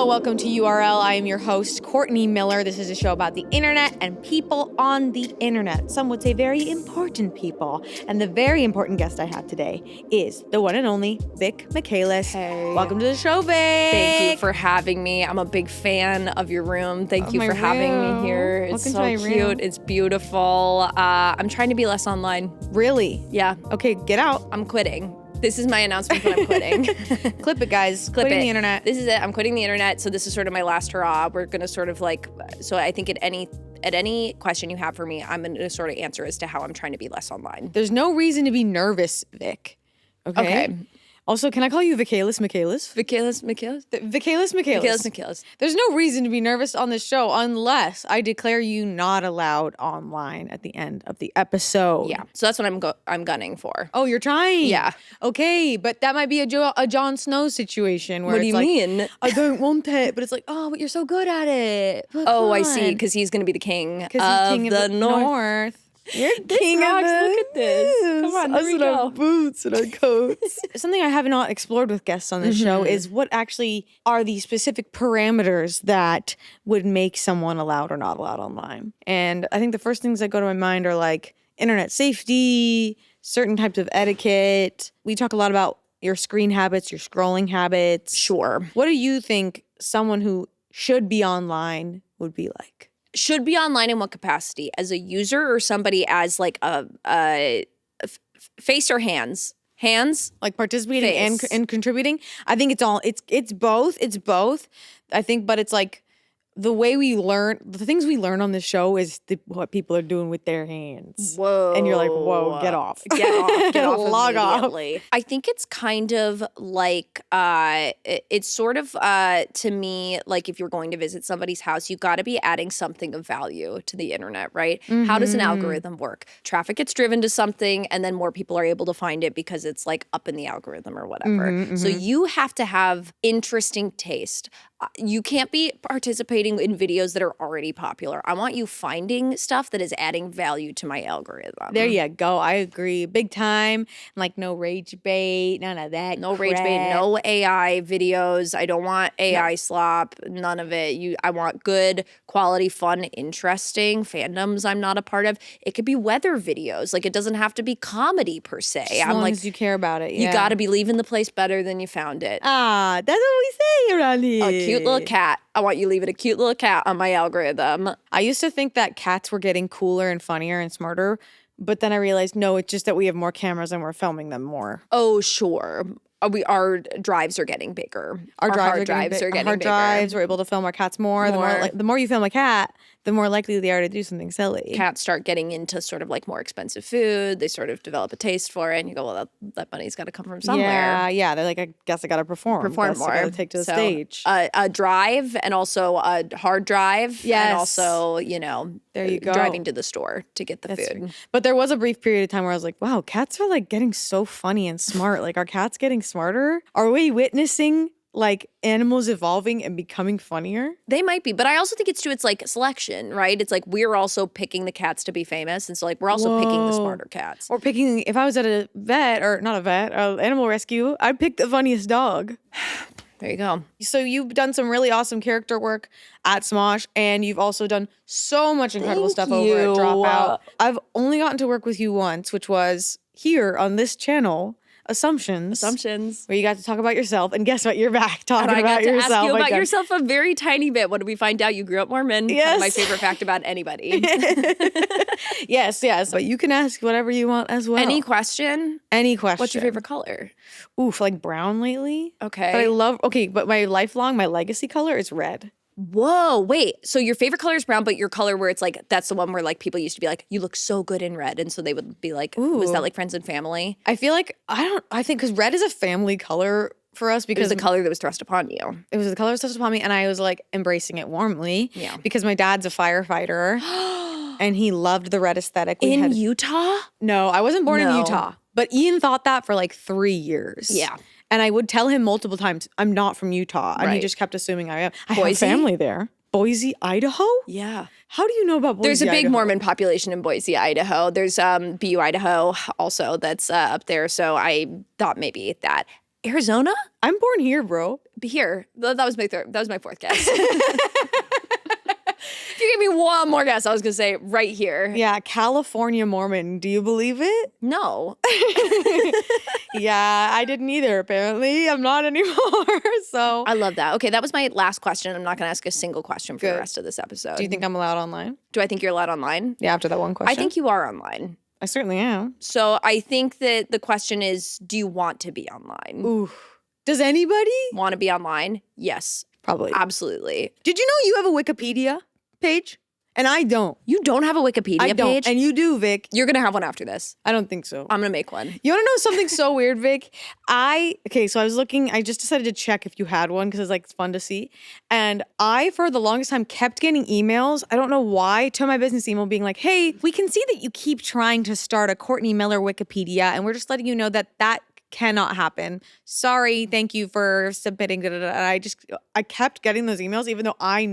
Hello, welcome to URL. I am your host, Courtney Miller. This is a show about the internet and people on the internet. Some would say very important people. And the very important guest I have today is the one and only Vic Michaelis. Hey. Welcome to the show, Vic. Thank you for having me. I'm a big fan of your room. Thank you for having me here. It's so cute. It's beautiful. I'm trying to be less online. Really? Yeah. Okay, get out. I'm quitting. This is my announcement that I'm quitting. Clip it, guys. Quitting the internet. This is it. I'm quitting the internet. So this is sort of my last hurrah. We're going to sort of so I think at any question you have for me, I'm going to sort of answer as to how I'm trying to be less online. There's no reason to be nervous, Vic. Okay. Also, can I call you Michaelis? Michaelis? Michaelis? There's no reason to be nervous on this show unless I declare you not allowed online at the end of the episode. Yeah. So that's what I'm gunning for. Oh, you're trying? Yeah. Okay, but that might be a Jon Snow situation where what do you mean? I don't want it, but it's like, oh, but you're so good at it. But oh, I see, because he's going to be the king of the North. You're king of the Look at this. Come on, here we go. Our boots and our coats. Something I have not explored with guests on this show is what actually are the specific parameters that would make someone allowed or not allowed online. And I think the first things that go to my mind are like internet safety, certain types of etiquette. We talk a lot about your screen habits, your scrolling habits. Sure. What do you think someone who should be online would be like? Should be online in what capacity? As a user or somebody as like a face or hands? Hands? Like participating and contributing? I think it's both. It's both. I think, but it's like the way we learn, the things we learn on this show is what people are doing with their hands. Whoa. And you're like, whoa, get off. Get off. Get off Log off. I think it's kind of like, it's sort of, to me, like if you're going to visit somebody's house, you've got to be adding something of value to the internet, right? How does an algorithm work? Traffic gets driven to something and then more people are able to find it because it's like up in the algorithm or whatever. So you have to have interesting taste. You can't be participating in videos that are already popular. I want you finding stuff that is adding value to my algorithm. There you go. I agree. Big time. Like no rage bait, none of that. No rage bait, no AI videos. I don't want AI slop, none of it. I want good, quality, fun, interesting fandoms I'm not a part of. It could be weather videos. Like it doesn't have to be comedy per se. As long as you care about it. You got to be leaving the place better than you found it. Ah, that's what we say around here. A cute little cat. I want you leaving a cute little cat on my algorithm. I used to think that cats were getting cooler and funnier and smarter, but then I realized, no, it's just that we have more cameras and we're filming them more. Oh, sure. Our drives are getting bigger. Our hard drives are getting bigger. Hard drives, we're able to film our cats more. The more you film a cat, the more likely they are to do something silly. Cats start getting into sort of like more expensive food. They sort of develop a taste for it. And you go, well, that money's got to come from somewhere. Yeah. They're like, I guess I got to perform more. I got to take to the stage. A drive and also a hard drive. Yes. And also, there you go. Driving to the store to get the food. But there was a brief period of time where I was like, wow, cats are like getting so funny and smart. Like, are cats getting smarter? Are we witnessing like animals evolving and becoming funnier? They might be, but I also think it's like selection, right? It's like we're also picking the cats to be famous, and so like we're also picking the smarter cats. Or picking, if I was at a vet, or not a vet, animal rescue, I'd pick the funniest dog. There you go. So you've done some really awesome character work at Smosh, and you've also done so much incredible stuff over at Dropout. I've only gotten to work with you once, which was here on this channel, Assumptions, where you got to talk about yourself, and guess what? You're back talking about yourself. And I got to ask you about yourself a very tiny bit. What did we find out? You grew up Mormon. Yes. Kind of my favorite fact about anybody. Yes. But you can ask whatever you want as well. Any question? What's your favorite color? Oof, like brown lately. Okay. But my legacy color is red. Whoa, wait. So your favorite color is brown, but your color where it's like, that's the one where like people used to be like, you look so good in red. And so they would be like, was that like friends and family? I feel like, I think because red is a family color for us because it was the color that was thrust upon you. It was the color that was thrust upon me, and I was like embracing it warmly. Yeah. Because my dad's a firefighter and he loved the red aesthetic. In Utah? No, I wasn't born in Utah. But Ian thought that for like 3 years. Yeah. And I would tell him multiple times, I'm not from Utah. And he just kept assuming I am. I have family there. Boise, Idaho? Yeah. How do you know about Boise, There's a big Idaho? Mormon population in Boise, Idaho. There's BU, Idaho also that's up there. So I thought maybe that. Arizona? I'm born here, bro. Be here. That was my third. That was my fourth guess. If you give me one more guess, I was gonna say right here. Yeah, California Mormon. Do you believe it? No. Yeah, I didn't either, apparently. I'm not anymore, so. I love that. Okay, that was my last question. I'm not gonna ask a single question for the Good. rest of this episode. Do you think I'm allowed online? Do I think you're allowed online? Yeah, after that one question. I think you are online. I certainly am. So I think that the question is, do you want to be online? Ooh. Does anybody? Want to be online? Yes. Probably. Absolutely. Did you know you have a Wikipedia page? And I don't. You don't have a Wikipedia I don't. page? And you do, Vic. You're gonna have one after this. I don't think so. I'm gonna make one. You want to know something so weird, Vic? So I was looking, I just decided to check if you had one because it's like it's fun to see. And I, for the longest time, kept getting emails. I don't know why, to my business email being like, hey, we can see that you keep trying to start a Courtney Miller Wikipedia, and we're just letting you know that cannot happen. Sorry, thank you for submitting. And I kept getting those emails, even though I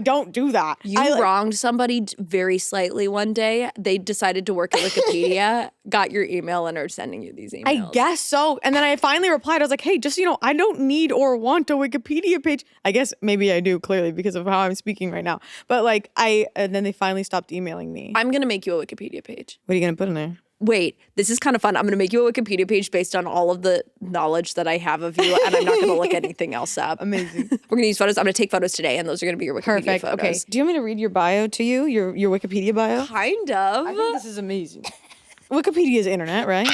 don't do that. You wronged somebody very slightly one day. They decided to work at Wikipedia, got your email, and are sending you these emails. I guess so. And then I finally replied. I was like, hey, just so you know, I don't need or want a Wikipedia page. I guess maybe I do, clearly, because of how I'm speaking right now. But and then they finally stopped emailing me. I'm going to make you a Wikipedia page. What are you going to put in there? Wait, this is kind of fun. I'm going to make you a Wikipedia page based on all of the knowledge that I have of you, and I'm not going to look anything else up. Amazing. We're going to use photos. I'm going to take photos today, and those are going to be your Wikipedia Perfect. photos. Okay. Do you want me to read your bio to you? Your Wikipedia bio? Kind of. I think this is amazing. Wikipedia is internet, right?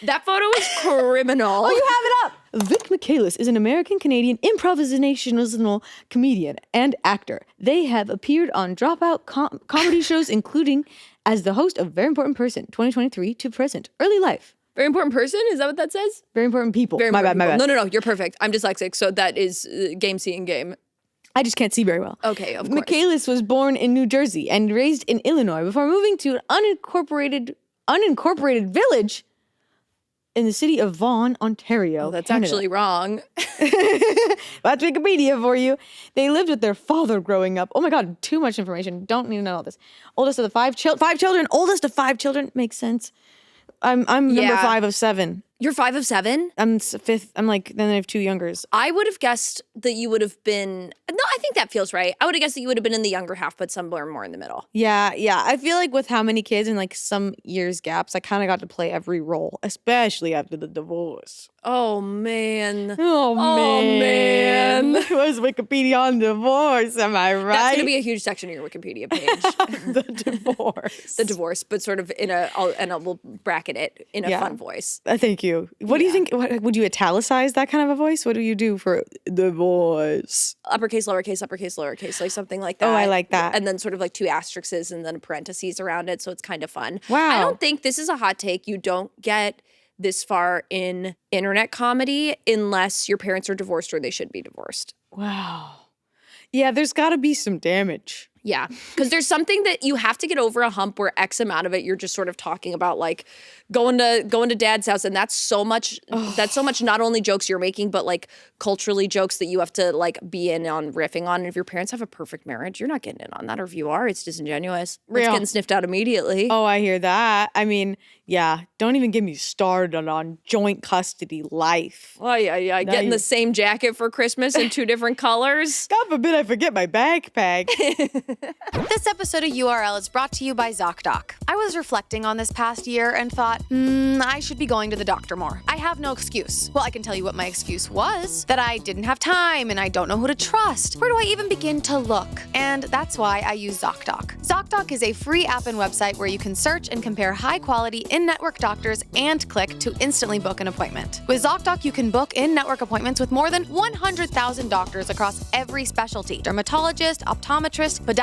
That photo is criminal. Oh, you have it up. Vic Michaelis is an American-Canadian improvisational comedian and actor. They have appeared on Dropout comedy shows, including as the host of Very Important Person, 2023 to present, Early Life. Very important person? Is that what that says? Very Important People. Very My important bad. people. No, you're perfect. I'm dyslexic, so that is game seeing game. I just can't see very well. Okay, of course. Michaelis was born in New Jersey and raised in Illinois before moving to an unincorporated village in the city of Vaughan, Ontario. Oh, that's Canada. actually wrong. That's Wikipedia for you. They lived with their father growing up. Oh my God, too much information. Don't need to know all this. Oldest of the five children. Oldest of 5 children. Makes sense. I'm number 5 of 7. You're 5 of 7? I'm 5th. Then I have 2 youngers. I would have guessed that you would have been... No, I think that feels right. I would have guessed that you would have been in the younger half, but somewhere more in the middle. Yeah. I feel like with how many kids and like some years gaps, I kind of got to play every role, especially after the divorce. Oh, man. Oh, man. It was Wikipedia on divorce, am I right? That's going to be a huge section of your Wikipedia page. The divorce. The divorce, but sort of we'll bracket it in a fun voice. Thank you. What do you think? Would you italicize that kind of a voice? What do you do for divorce? Uppercase, lowercase, like something like that. Oh, I like that. And then sort of like 2 asterisks and then parentheses around it, so it's kind of fun. Wow. I don't think this is a hot take. You don't get this far in internet comedy unless your parents are divorced or they should be divorced. Wow. Yeah, there's got to be some damage. Yeah, because there's something that you have to get over a hump where X amount of it you're just sort of talking about like going to dad's house, and that's so much not only jokes you're making but like culturally jokes that you have to like be in on riffing on. And if your parents have a perfect marriage, you're not getting in on that, or if you are, it's disingenuous. It's getting sniffed out immediately. Oh, I hear that. I mean, yeah, don't even get me started on joint custody life. Oh yeah, getting the same jacket for Christmas in 2 different colors. God forbid I forget my backpack. This episode of URL is brought to you by ZocDoc. I was reflecting on this past year and thought, I should be going to the doctor more. I have no excuse. Well, I can tell you what my excuse was. That I didn't have time and I don't know who to trust. Where do I even begin to look? And that's why I use ZocDoc. ZocDoc is a free app and website where you can search and compare high-quality in-network doctors and click to instantly book an appointment. With ZocDoc, you can book in-network appointments with more than 100,000 doctors across every specialty. Dermatologist, optometrist, podiatrist,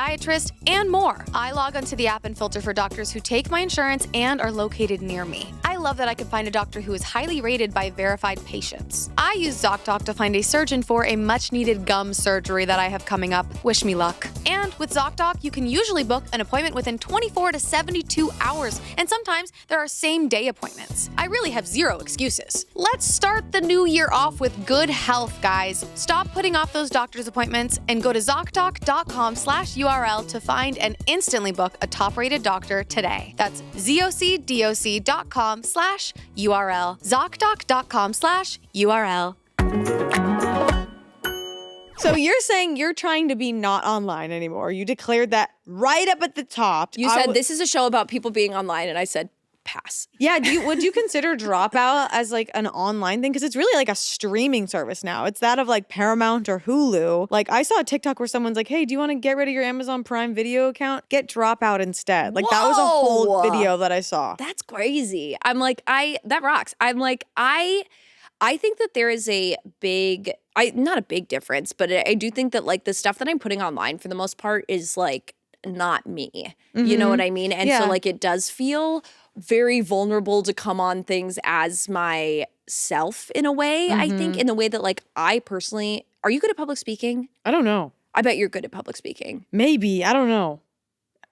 and more. I log onto the app and filter for doctors who take my insurance and are located near me. I love that I can find a doctor who is highly rated by verified patients. I use ZocDoc to find a surgeon for a much-needed gum surgery that I have coming up. Wish me luck. And with ZocDoc, you can usually book an appointment within 24 to 72 hours, and sometimes there are same-day appointments. I really have zero excuses. Let's start the new year off with good health, guys. Stop putting off those doctor's appointments and go to ZocDoc.com/URL to find and instantly book a top-rated doctor today. That's ZocDoc.com/URL. ZocDoc.com/URL. So you're saying you're trying to be not online anymore. You declared that right up at the top. You said this is a show about people being online, and I said pass. Yeah, would you consider Dropout as like an online thing? Because it's really like a streaming service now. It's that of like Paramount or Hulu. Like I saw a TikTok where someone's like, hey, do you want to get rid of your Amazon Prime Video account? Get Dropout instead. Like that was a whole video that I saw. That's crazy. I'm like, that rocks. I'm like, I think that there is a big, not a big difference, but I do think that like the stuff that I'm putting online for the most part is like not me. You know what I mean? And so like it does feel very vulnerable to come on things as myself in a way, I think, in the way that like I personally, are you good at public speaking? I don't know. I bet you're good at public speaking. Maybe. I don't know.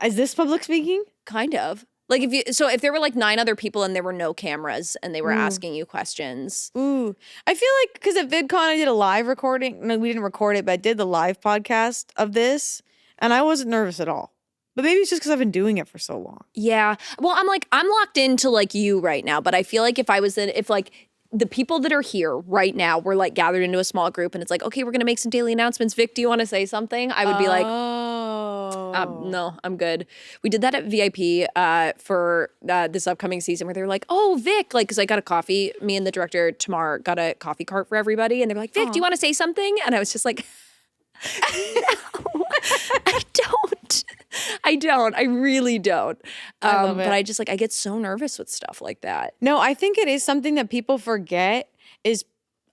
Is this public speaking? Kind of. Like if there were like 9 other people and there were no cameras and they were asking you questions. Ooh. I feel like because at VidCon I did a live recording. No, we didn't record it, but I did the live podcast of this and I wasn't nervous at all. But maybe it's just because I've been doing it for so long. Yeah. Well, I'm locked into like you right now, but I feel like if like the people that are here right now were like gathered into a small group and it's like, okay, we're going to make some daily announcements. Vic, do you want to say something? I would be like, no, I'm good. We did that at VIP for this upcoming season where they were like, oh, Vic, like, because I got a coffee. Me and the director, Tamar, got a coffee cart for everybody. And they were like, Vic, do you want to say something? And I was just like, no, I don't. I really don't. I love it. But I just like, I get so nervous with stuff like that. No, I think it is something that people forget is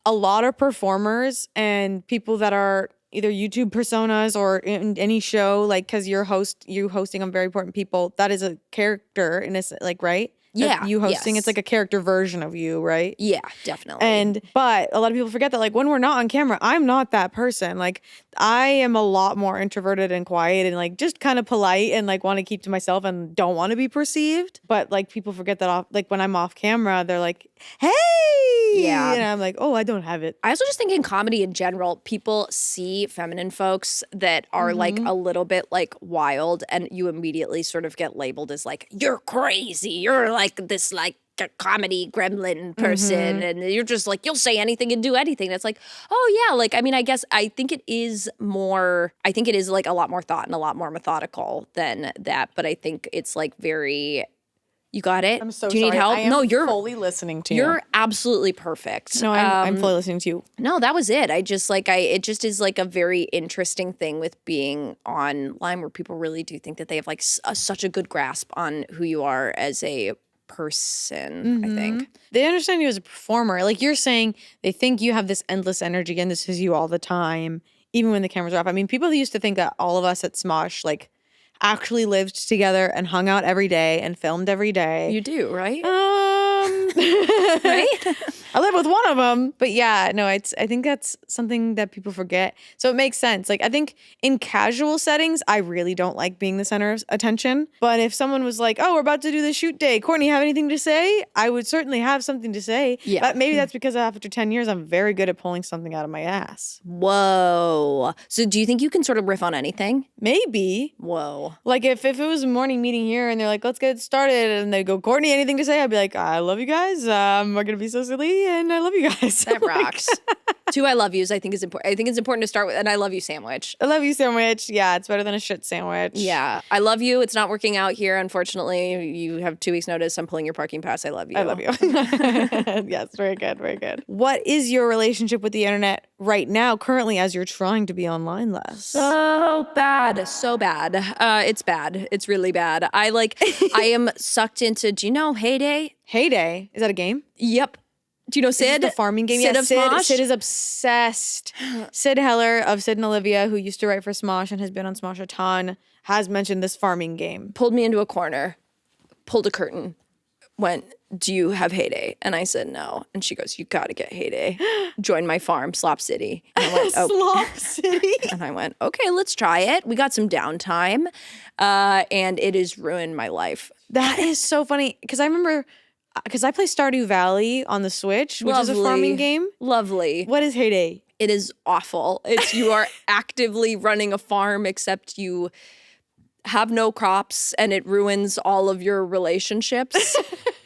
a lot of performers and people that are either YouTube personas or in any show, like, because you hosting on very important people, that is a character in this, like, right? Yeah. You hosting, yes. It's like a character version of you, right? Yeah, definitely. But a lot of people forget that, like, when we're not on camera, I'm not that person. Like, I am a lot more introverted and quiet and, like, just kind of polite and, like, want to keep to myself and don't want to be perceived. But, like, people forget that, when I'm off camera, they're like, hey! Yeah. And I'm like, oh, I don't have it. I also just think in comedy in general, people see feminine folks that are like a little bit like wild and you immediately sort of get labeled as like, you're crazy. You're like this like a comedy gremlin person and you're just like, you'll say anything and do anything. That's like, oh yeah. Like, I mean, I think it is like a lot more thought and a lot more methodical than that. But I think it's like very... You got it? I'm so Do you need help? I am No, you're fully listening to you. You're absolutely perfect. No, I'm fully listening to you. No, that was it. It just is like a very interesting thing with being online where people really do think that they have like such a good grasp on who you are as a person, I think. They understand you as a performer. Like you're saying, they think you have this endless energy and this is you all the time, even when the cameras are off. I mean, people used to think that all of us at Smosh, like, actually lived together and hung out every day and filmed every day. You do, right? Right? I live with one of them. But yeah, no, I think that's something that people forget. So it makes sense. Like, I think in casual settings, I really don't like being the center of attention. But if someone was like, oh, we're about to do the shoot day, Courtney, have anything to say? I would certainly have something to say. Yeah. But maybe that's because after 10 years, I'm very good at pulling something out of my ass. Whoa. So do you think you can sort of riff on anything? Maybe. Whoa. Like if it was a morning meeting here and they're like, let's get started. And they go, Courtney, anything to say? I'd be like, I love you guys. We're going to be so silly and I love you guys. That rocks. 2 I love yous I think is important. I think it's important to start with an I love you sandwich. I love you sandwich. Yeah, it's better than a shit sandwich. Yeah. I love you. It's not working out here, unfortunately. You have 2 weeks notice. I'm pulling your parking pass. I love you. I love you. Yes, very good, very good. What is your relationship with the internet right now, currently, as you're trying to be online less? So bad. So bad. It's bad. It's really bad. I am sucked into, do you know Heyday? Heyday? Is that a game? Yep. Do you know Sid? The farming game. Sid Yeah, of Smosh? Sid is obsessed. Sid Heller of Sid and Olivia, who used to write for Smosh and has been on Smosh a ton, has mentioned this farming game. Pulled me into a corner, pulled a curtain, went, do you have Heyday? And I said no. And she goes, you got to get Heyday. Join my farm, Slop City. And I went, oh. Slop City? And I went, okay, let's try it. We got some downtime. And it has ruined my life. That is so funny. Because I remember... Because I play Stardew Valley on the Switch, which is a farming game. Lovely. What is Heyday? It is awful. You are actively running a farm, except you have no crops and it ruins all of your relationships.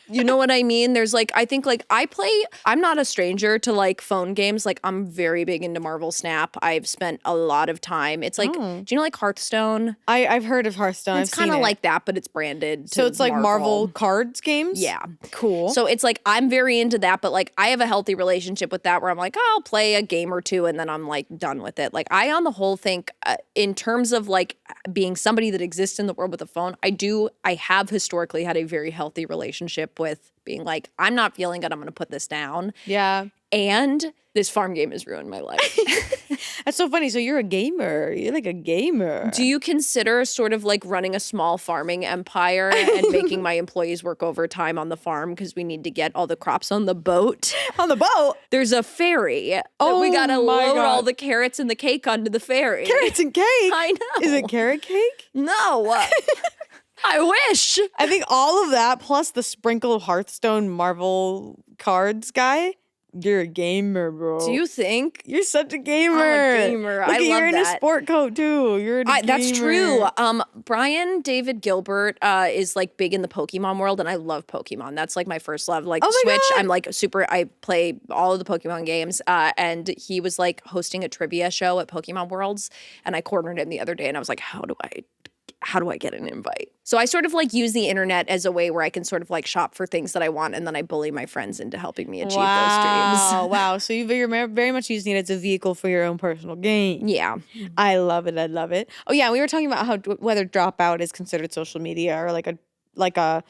You know what I mean? There's like, I think like I'm not a stranger to like phone games. Like I'm very big into Marvel Snap. I've spent a lot of time. It's like, do you know like Hearthstone? I've heard of Hearthstone. It's kind of like that, but it's branded. So it's like Marvel cards games? Yeah. Cool. So it's like, I'm very into that, but like I have a healthy relationship with that where I'm like, oh, I'll play a game or two and then I'm like done with it. Like I on the whole think in terms of like being somebody that exists in the world with a phone, I have historically had a very healthy relationship with being like, I'm not feeling good, I'm going to put this down. Yeah. And this farm game has ruined my life. That's so funny. So you're a gamer. You're like a gamer. Do you consider sort of like running a small farming empire and making my employees work overtime on the farm because we need to get all the crops on the boat? On the boat? There's a ferry. Oh, we got to load all the carrots and the cake onto the ferry. Carrots and cake? I know. Is it carrot cake? No. I wish. I think all of that plus the sprinkle of Hearthstone Marvel cards guy. You're a gamer, bro. Do you think? You're such a gamer. I'm a gamer. Look, I love you're in that. a sport coat too. You're a gamer. That's true. Brian David Gilbert is like big in the Pokemon world, and I love Pokemon. That's like my first love. Like Switch, God. I'm like I play all of the Pokemon games. And he was like hosting a trivia show at Pokemon Worlds, and I cornered him the other day, and I was like, how do I get an invite? So I sort of like use the internet as a way where I can sort of like shop for things that I want, and then I bully my friends into helping me achieve those dreams. Wow. So you're very much using it as a vehicle for your own personal gain. Yeah. I love it. I love it. Oh yeah, we were talking about how whether Dropout is considered social media or like a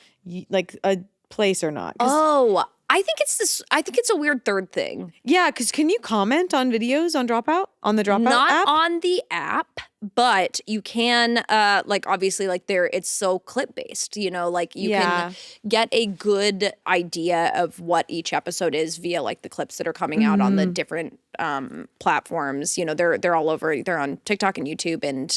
place or not. Oh, I think it's a weird third thing. Yeah, because can you comment on videos on Dropout? On the Dropout Not app? on the app, but you can like obviously like it's so clip based, you know, like you can get a good idea of what each episode is via like the clips that are coming out on the different platforms. You know, they're all over. They're on TikTok and YouTube, and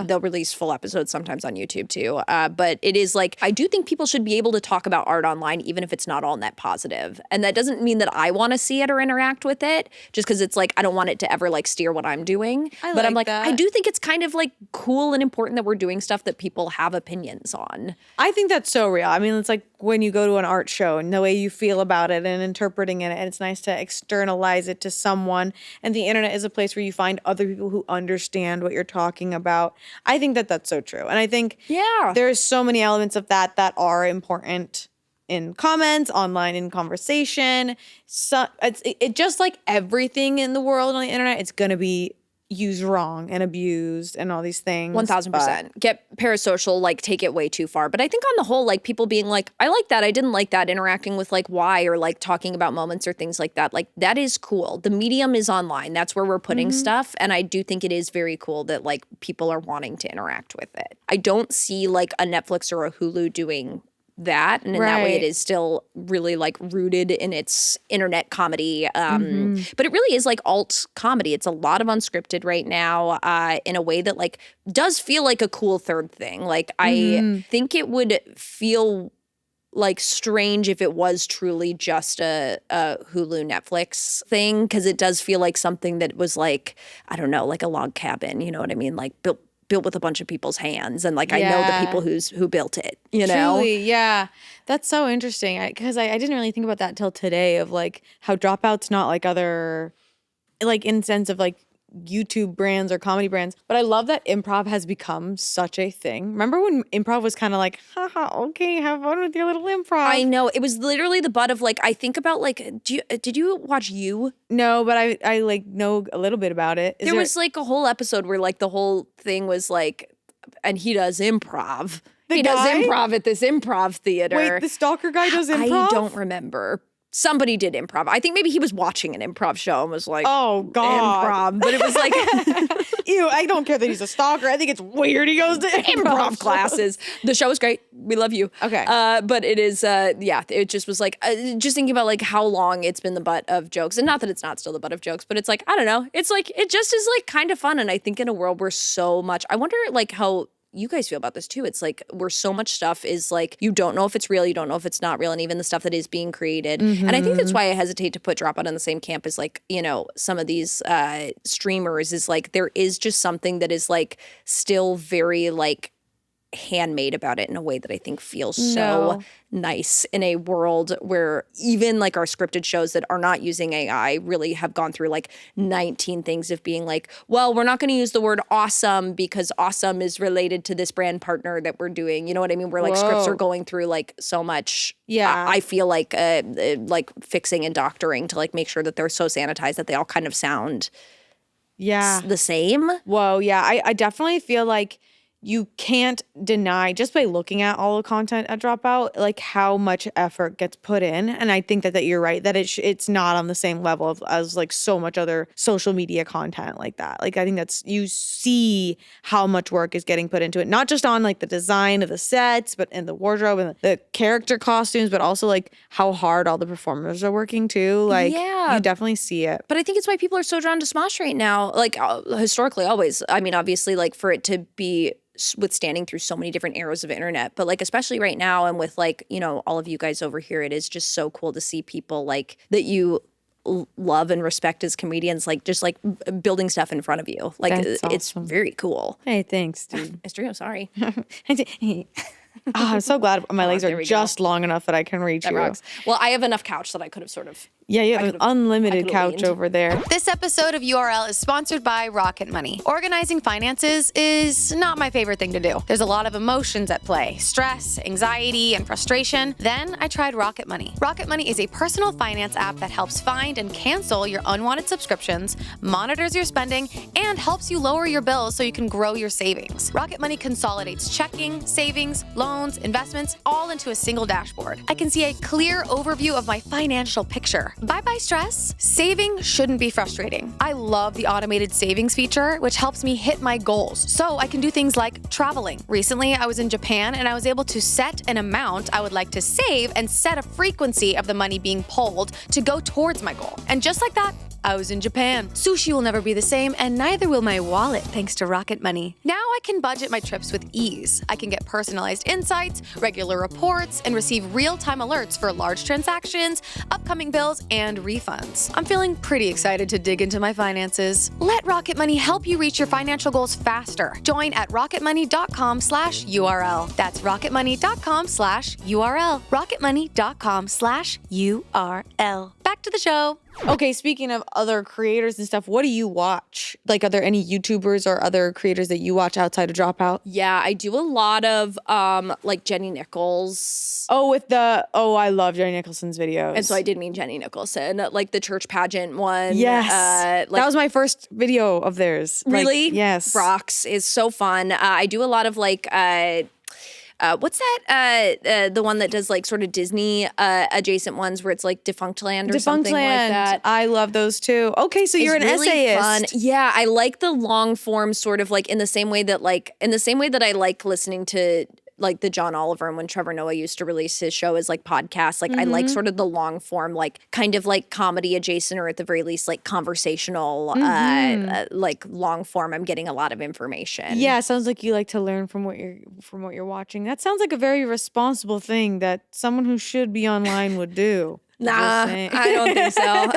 they'll release full episodes sometimes on YouTube too. But it is like, I do think people should be able to talk about art online, even if it's not all net positive. And that doesn't mean that I want to see it or interact with it, just because it's like, I don't want it to ever like steer what I'm doing. But I'm like, I do think it's kind of like cool and important that we're doing stuff that people have opinions on. I think that's so real. I mean, it's like when you go to an art show and the way you feel about it and interpreting it, and it's nice to externalize it to someone. And the internet is a place where you find other people who understand what you're talking about. I think that that's so true. And I think there's so many elements of that are important in comments, online, in conversation. So it just like everything in the world on the internet, it's going to be used wrong and abused and all these things. 1000%. Get parasocial, like take it way too far. But I think on the whole, like people being like, I like that, I didn't like that, interacting with like why, or like talking about moments or things like that, like that is cool. The medium is online. That's where we're putting stuff. And I do think it is very cool that like people are wanting to interact with it. I don't see like a Netflix or a Hulu doing that, and in that way it is still really like rooted in its internet comedy, but it really is like alt comedy. It's a lot of unscripted right now, in a way that like does feel like a cool third thing. Like I think it would feel like strange if it was truly just a Hulu Netflix thing, because it does feel like something that was like, I don't know, like a log cabin, you know what I mean, like built with a bunch of people's hands, and like I know the people who built it, you know. Truly, yeah, that's so interesting, because I didn't really think about that till today, of like how Dropout's not like other, like in sense of like YouTube brands or comedy brands, but I love that improv has become such a thing. Remember when improv was kind of like, haha, okay, have fun with your little improv. I know, it was literally the butt of like, I think about like, did you watch You? No, but I like know a little bit about it. There was like a whole episode where like the whole thing was like, and he does improv. He does improv at this improv theater. Wait, the stalker guy does improv? I don't remember. Somebody did improv. I think maybe he was watching an improv show and was like, oh, God. improv. But it was like, ew, I don't care that he's a stalker. I think it's weird he goes to improv classes. The show is great. We love you. Okay. But it is, it just was like, just thinking about like how long it's been the butt of jokes. And not that it's not still the butt of jokes, but it's like, I don't know. It's like, it just is like kind of fun. And I think in a world where so much, I wonder like how you guys feel about this too. It's like where so much stuff is like, you don't know if it's real, you don't know if it's not real, and even the stuff that is being created. And I think that's why I hesitate to put Dropout in the same camp as like, you know, some of these streamers, is like there is just something that is like still very like handmade about it in a way that I think feels so nice in a world where even like our scripted shows that are not using AI really have gone through like 19 things of being like, well, we're not going to use the word awesome because awesome is related to this brand partner that we're doing. You know what I mean? Where like scripts are going through like so much. Yeah. I feel like fixing and doctoring to like make sure that they're so sanitized that they all kind of sound the same. Whoa, yeah. I definitely feel like you can't deny, just by looking at all the content at Dropout, like how much effort gets put in. And I think that you're right, that it's not on the same level as like so much other social media content like that. Like I think you see how much work is getting put into it, not just on like the design of the sets, but in the wardrobe and the character costumes, but also like how hard all the performers are working too. Like you definitely see it. But I think it's why people are so drawn to Smosh right now. Like historically, always. I mean, obviously, like for it to be withstanding through so many different eras of internet, but like especially right now and with like, you know, all of you guys over here, it is just so cool to see people like that you love and respect as comedians, like just like building stuff in front of you. Like it's very cool. Hey, thanks, dude. It's true. Sorry. I'm so glad my legs are just long enough that I can reach you. Rocks. Well, I have enough couch that I could have sort of. Yeah, you have an unlimited couch over there. This episode of URL is sponsored by Rocket Money. Organizing finances is not my favorite thing to do. There's a lot of emotions at play, stress, anxiety, and frustration. Then I tried Rocket Money. Rocket Money is a personal finance app that helps find and cancel your unwanted subscriptions, monitors your spending, and helps you lower your bills so you can grow your savings. Rocket Money consolidates checking, savings, loans, investments, all into a single dashboard. I can see a clear overview of my financial picture. Bye-bye stress. Saving shouldn't be frustrating. I love the automated savings feature, which helps me hit my goals, so I can do things like traveling. Recently, I was in Japan and I was able to set an amount I would like to save and set a frequency of the money being pulled to go towards my goal. And just like that, I was in Japan. Sushi will never be the same, and neither will my wallet, thanks to Rocket Money. Now I can budget my trips with ease. I can get personalized insights, regular reports, and receive real-time alerts for large transactions, upcoming bills, and refunds. I'm feeling pretty excited to dig into my finances. Let Rocket Money help you reach your financial goals faster. Join at rocketmoney.com/URL. That's rocketmoney.com/URL. rocketmoney.com/URL. Back to the show. Okay, speaking of other creators and stuff, what do you watch? Like, are there any YouTubers or other creators that you watch outside of Dropout? Yeah, I do a lot of like Jenny Nichols. Oh, I love Jenny Nicholson's videos. And so I did mean Jenny Nicholson, like the church pageant one. Yes. That was my first video of theirs. Really? Like, yes. Rocks is so fun. I do a lot of like what's that? The one that does like sort of Disney adjacent ones where it's like Defunctland or something like that. I love those too. Okay, so you're an really essayist. Fun. Yeah, I like the long form sort of like in the same way that I like listening to like the John Oliver and when Trevor Noah used to release his show as like podcasts. Like I like sort of the long form, like kind of like comedy adjacent or at the very least like conversational, like long form. I'm getting a lot of information. Yeah, sounds like you like to learn from what you're watching. That sounds like a very responsible thing that someone who should be online would do. Nah, I don't think so.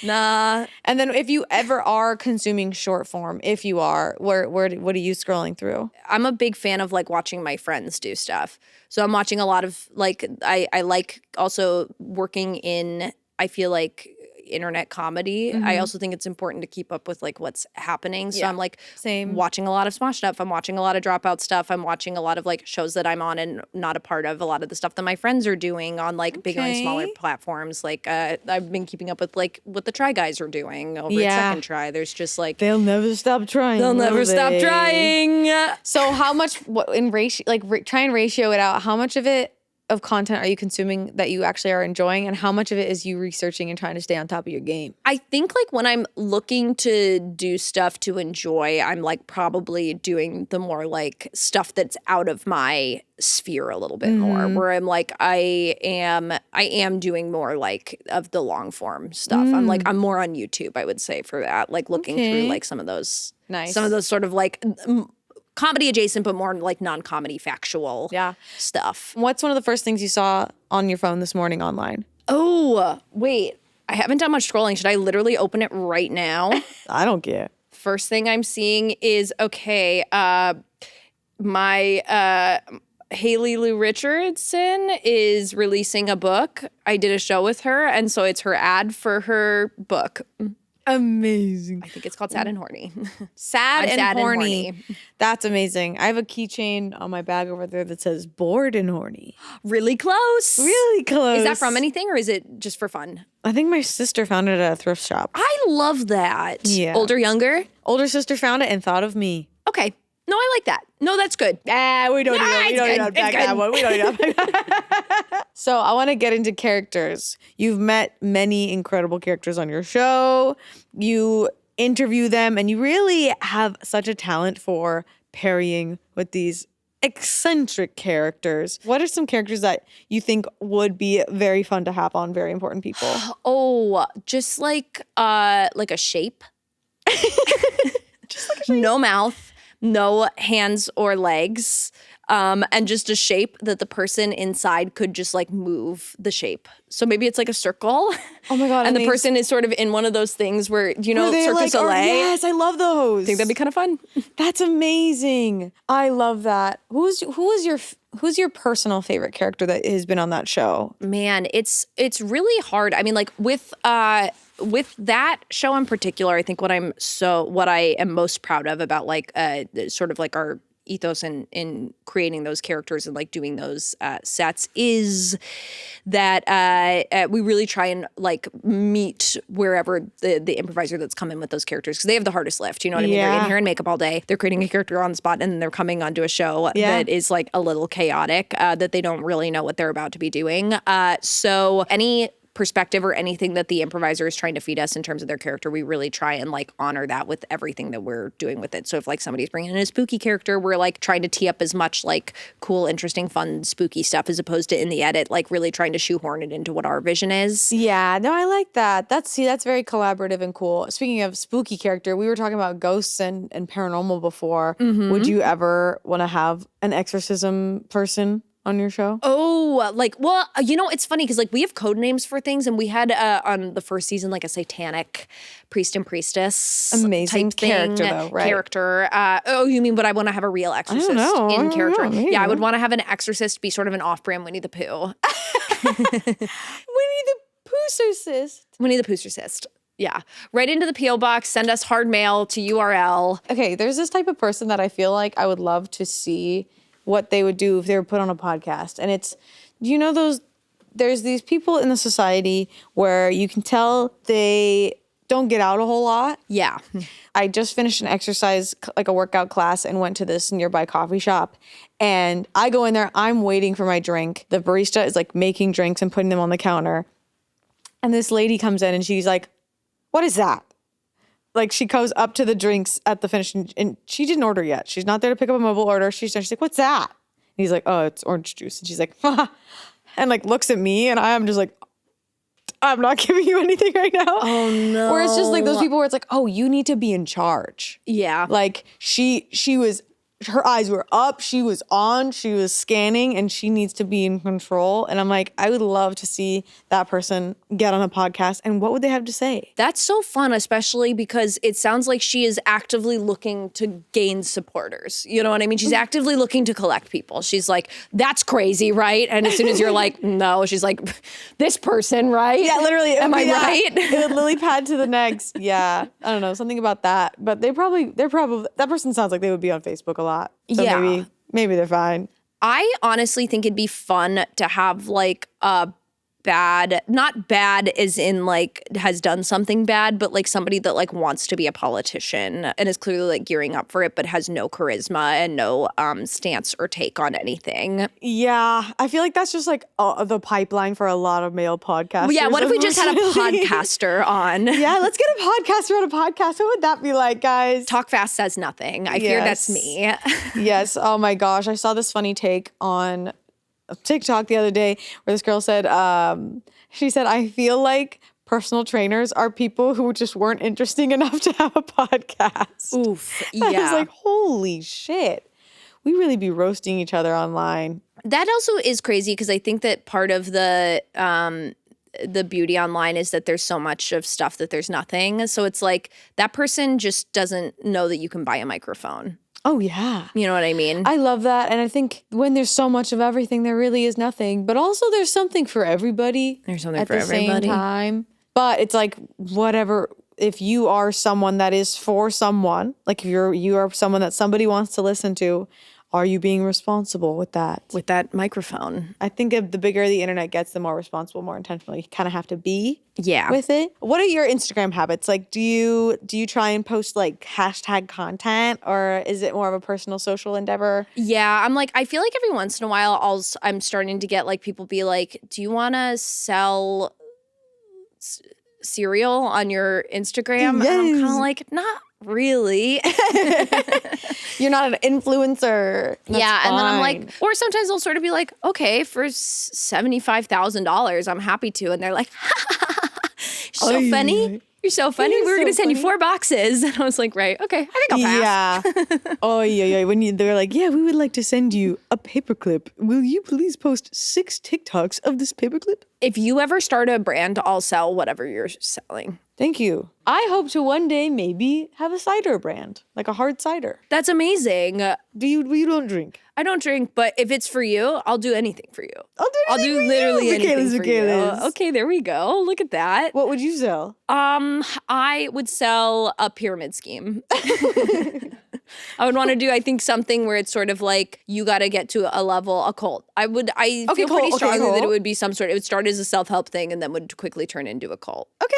Nah. And then if you ever are consuming short form, if you are, what are you scrolling through? I'm a big fan of like watching my friends do stuff. So I'm watching a lot of like, I like also working in, I feel like internet comedy. I also think it's important to keep up with like what's happening. So I'm like watching a lot of Smosh stuff. I'm watching a lot of Dropout stuff. I'm watching a lot of like shows that I'm on and not a part of. A lot of the stuff that my friends are doing on like bigger and smaller platforms. Like I've been keeping up with like what the Try Guys are doing over at Second Try. There's just like they'll never stop trying. They'll never stop trying. So how much in ratio, like try and ratio it out? How much of it of content are you consuming that you actually are enjoying, and how much of it is you researching and trying to stay on top of your game? I think like when I'm looking to do stuff to enjoy, I'm like probably doing the more like stuff that's out of my sphere a little bit more, where I'm like I am doing more like of the long form stuff. I'm more on YouTube, I would say, for that, like looking through like some of those sort of like comedy adjacent, but more like non-comedy factual stuff. What's one of the first things you saw on your phone this morning online? Oh, wait. I haven't done much scrolling. Should I literally open it right now? I don't care. First thing I'm seeing is, okay, My Haley Lou Richardson is releasing a book. I did a show with her, and so it's her ad for her book. Amazing. I think it's called Sad and Horny. Sad and sad and horny. horny. That's amazing. I have a keychain on my bag over there that says bored and horny. Really close. Really close. Is that from anything, or is it just for fun? I think my sister found it at a thrift shop. I love that. Yeah. Older, younger? Older sister found it and thought of me. Okay. No, I like that. No, that's good. We don't need to unpack that one. We don't need to unpack that. So I want to get into characters. You've met many incredible characters on your show. You interview them, and you really have such a talent for parrying with these eccentric characters. What are some characters that you think would be very fun to have on very important people? Oh, just like a shape. Just like a shape. No mouth. No hands or legs, and just a shape that the person inside could just like move the shape. So maybe it's like a circle. Oh my God. And the person is sort of in one of those things where, Cirque du Soleil? Yes, I love those. I think that'd be kind of fun. That's amazing. I love that. Who's your personal favorite character that has been on that show? Man, it's really hard. I mean, like with that show in particular, I think what I am most proud of about like sort of like our ethos in creating those characters and like doing those sets is that we really try and like meet wherever the improviser that's come in with those characters, because they have the hardest lift. You know what I mean? They're in hair and makeup all day. They're creating a character on the spot, and then they're coming onto a show that is like a little chaotic, that they don't really know what they're about to be doing. So any perspective or anything that the improviser is trying to feed us in terms of their character, we really try and like honor that with everything that we're doing with it. So if like somebody's bringing in a spooky character, we're like trying to tee up as much like cool, interesting, fun, spooky stuff as opposed to in the edit, like really trying to shoehorn it into what our vision is. Yeah, no, I like that. That's very collaborative and cool. Speaking of spooky character, we were talking about ghosts and paranormal before. Mm-hmm. Would you ever want to have an exorcism person on your show? Oh, it's funny because like we have code names for things, and we had on the first season like a satanic priest and priestess. Amazing type thing, character though, right? Character. You mean would I want to have a real exorcist in character? Yeah, I would want to have an exorcist be sort of an off-brand Winnie the Pooh. Winnie the Poohcercist. Winnie the Poohcercist. Yeah. Right into the P.O. box, send us hard mail to URL. Okay, there's this type of person that I feel like I would love to see what they would do if they were put on a podcast. And it's, there's these people in the society where you can tell they don't get out a whole lot. Yeah. I just finished an exercise, like a workout class, and went to this nearby coffee shop. And I go in there, I'm waiting for my drink. The barista is like making drinks and putting them on the counter. And this lady comes in and she's like, "What is that?" Like she goes up to the drinks at the finish, and she didn't order yet. She's not there to pick up a mobile order. She's like, "What's that?" And he's like, "Oh, it's orange juice." And she's like, "Ha," and like looks at me, and I'm just like, "I'm not giving you anything right now." Oh no. Or it's just like those people where it's like, "Oh, you need to be in charge." Yeah. Like she was, her eyes were up, she was on, she was scanning, and she needs to be in control. And I'm like, I would love to see that person get on a podcast, and what would they have to say? That's so fun, especially because it sounds like she is actively looking to gain supporters. You know what I mean? She's actively looking to collect people. She's like, "That's crazy, right?" And as soon as you're like, "No," she's like, "This person, right?" Yeah, literally. Am I right? It would lily pad to the next. Yeah. I don't know, something about that. But they're probably, that person sounds like they would be on Facebook a lot. So yeah. Maybe they're fine. I honestly think it'd be fun to have like a not bad as in like has done something bad, but like somebody that like wants to be a politician and is clearly like gearing up for it, but has no charisma and no stance or take on anything. Yeah, I feel like that's just like the pipeline for a lot of male podcasters. Well, yeah, what if we just had a podcaster on? Yeah, let's get a podcaster on a podcast. What would that be like, guys? Talk fast says nothing. I fear that's me. Yes. Oh my gosh, I saw this funny take on TikTok the other day where this girl said, she said, "I feel like personal trainers are people who just weren't interesting enough to have a podcast." Oof. Yeah. I was like, holy shit. We really be roasting each other online. That also is crazy because I think that part of the beauty online is that there's so much of stuff that there's nothing. So it's like that person just doesn't know that you can buy a microphone. Oh, yeah. You know what I mean? I love that. And I think when there's so much of everything, there really is nothing. But also there's something for everybody. There's something at for the everybody. same time. But it's like, whatever, if you are someone that is for someone, like if you are someone that somebody wants to listen to, are you being responsible with that? With that microphone. I think the bigger the internet gets, the more responsible, more intentional you kind of have to be Yeah. with it. What are your Instagram habits? Like, do you try and post like hashtag content, or is it more of a personal social endeavor? Yeah, I'm like, I feel like every once in a while I'm starting to get like people be like, do you want to sell cereal on your Instagram? Yes. And I'm kind of like, not really. You're not an influencer. That's yeah, and then I'm fine. like, or sometimes I'll sort of be like, okay, for $75,000, I'm happy to. And they're like, so Oy. funny. You're so funny. You're We're going to so send you funny. 4 boxes. And I was like, right, okay, I think I'll pass. Yeah. Oh, yeah. When they're like, yeah, we would like to send you a paperclip. Will you please post 6 TikToks of this paperclip? If you ever start a brand, I'll sell whatever you're selling. Thank you. I hope to one day maybe have a cider brand, like a hard cider. That's amazing. You don't drink? I don't drink, but if it's for you, I'll do anything for you. I'll do literally anything for Michaelis. you. Okay, there we go. Look at that. What would you sell? I would sell a pyramid scheme. I would want to do, I think, something where it's sort of like you got to get to a level, a cult. I feel pretty strongly that it would be some sort. It would start as a self-help thing and then would quickly turn into a cult. Okay.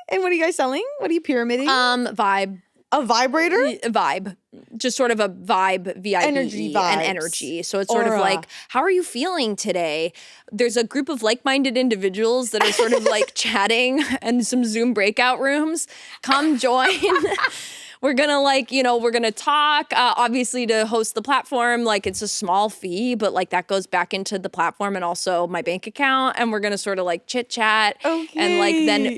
And what are you guys selling? What are you pyramiding? Vibe. A vibrator? Vibe. Just sort of a vibe, V-I-B-E, Energy and vibes. energy. So it's sort of Aura. like, how are you feeling today? There's a group of like-minded individuals that are sort of like chatting in some Zoom breakout rooms. Come join. We're going to we're going to talk, obviously to host the platform, like it's a small fee, but like that goes back into the platform and also my bank account. And we're going to sort of like chit chat. Okay. And like then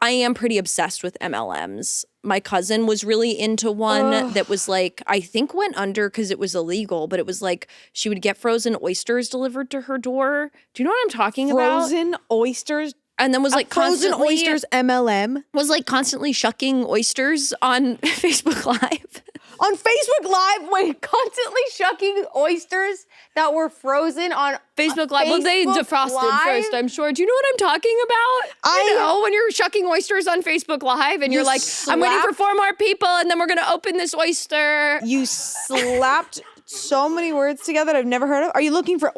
I am pretty obsessed with MLMs. My cousin was really into one that was like, I think went under because it was illegal, but it was like she would get frozen oysters delivered to her door. Do you know what I'm talking about? Frozen oysters? And then was like Frozen constantly oysters MLM? was like constantly shucking oysters on Facebook Live. On Facebook Live, wait, constantly shucking oysters that were frozen on Facebook Live. Well, they Facebook defrosted Live? first, I'm sure. Do you know what I'm talking about? You know, when you're shucking oysters on Facebook Live and you're like, I'm waiting for 4 more people and then we're going to open this oyster. You slapped so many words together that I've never heard of. Are you looking for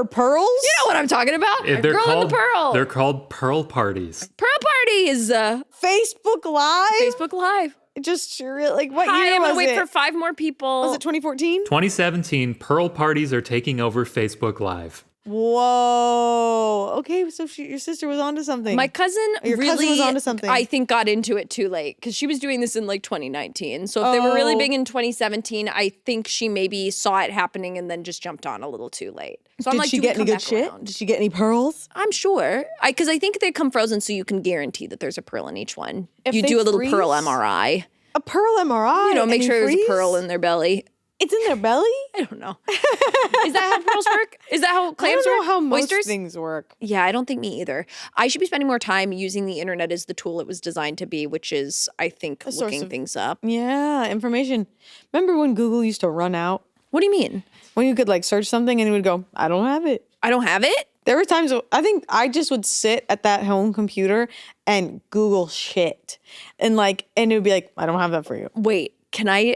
pearls? You know what I'm talking about? Girl in the Pearl. They're called pearl parties. Pearl parties. Facebook Live? Facebook Live. Just like what Hi, year I'm was going to wait it? for 5 more people. Was it 2014? 2017, pearl parties are taking over Facebook Live. Whoa. Okay, so your sister was onto something. My cousin Your really, cousin was onto something. I think, got into it too late because she was doing this in like 2019. So if they were really big in 2017, I think she maybe saw it happening and then just jumped on a little too late. So I'm Did like, she do we get any come good back shit? around? Did she get any pearls? I'm sure. Because I think they come frozen so you can guarantee that there's a pearl in each one. If You they do a little pearl freeze- MRI. A pearl MRI? You know, make Any sure there's freeze? a pearl in their belly. It's in their belly? I don't know. Is that how pearls work? Is that how I clams don't know work? how most Oysters? things work. Yeah, I don't think me either. I should be spending more time using the internet as the tool it was designed to be, which is, I think, source looking of- things up. Yeah, information. Remember when Google used to run out? What do you mean? When you could like search something and it would go, I don't have it. I don't have it? There were times I think I just would sit at that home computer and Google shit. And it would be like, I don't have that for you. Wait, can I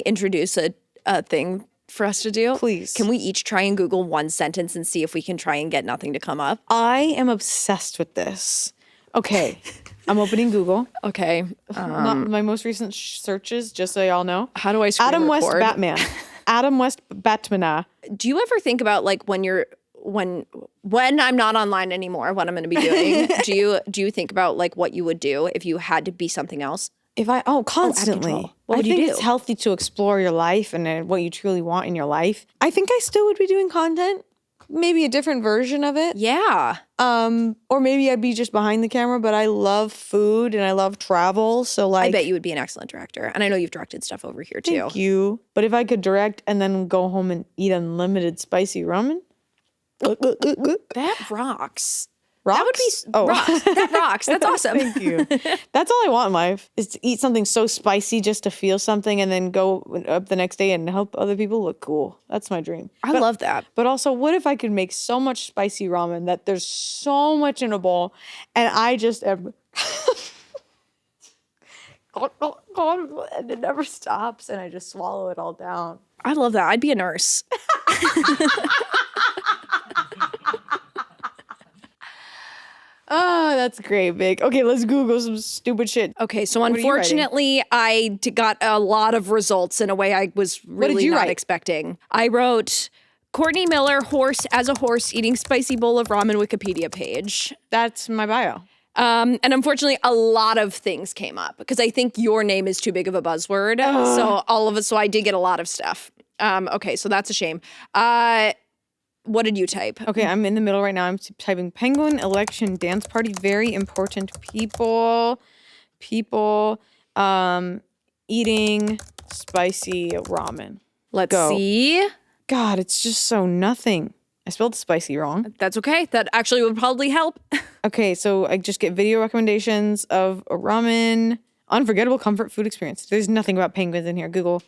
introduce a thing for us to do? Please. Can we each try and Google one sentence and see if we can try and get nothing to come up? I am obsessed with this. Okay. I'm opening Google. Okay. Not my most recent searches, just so y'all know. How do I screen Adam West record? Batman. Adam West Batman. Do you ever think about like when I'm not online anymore, what I'm going to be doing? do you think about like what you would do if you had to be something else? Constantly. control. What would I you think do? it's healthy to explore your life and what you truly want in your life. I think I still would be doing content, maybe a different version of it. Yeah. Or maybe I'd be just behind the camera, but I love food and I love travel. So like, I bet you would be an excellent director. And I know you've directed stuff over here too. thank you. But if I could direct and then go home and eat unlimited spicy ramen. That rocks. Rocks? That would be rocks. That rocks. That's awesome. Thank you. That's all I want in life is to eat something so spicy just to feel something and then go up the next day and help other people look cool. That's my dream. I love that. But also, what if I could make so much spicy ramen that there's so much in a bowl and I just am... and it never stops and I just swallow it all down. I love that. I'd be a nurse. Oh, that's great, Vic. Okay, let's Google some stupid shit. Okay, so are you unfortunately, I got a lot of results in a way I was did really you not write? expecting. I wrote Courtney Miller, horse as a horse eating spicy bowl of ramen Wikipedia page. That's my bio. And unfortunately, a lot of things came up because I think your name is too big of a buzzword. So I did get a lot of stuff. Okay, so that's a shame. What did you type? Okay, I'm in the middle right now. I'm typing penguin election dance party. Very important people. Eating spicy ramen. Let's Go. see. God, it's just so nothing. I spelled spicy wrong. That's okay. That actually would probably help. Okay, so I just get video recommendations of a ramen. Unforgettable comfort food experience. There's nothing about penguins in here. Google.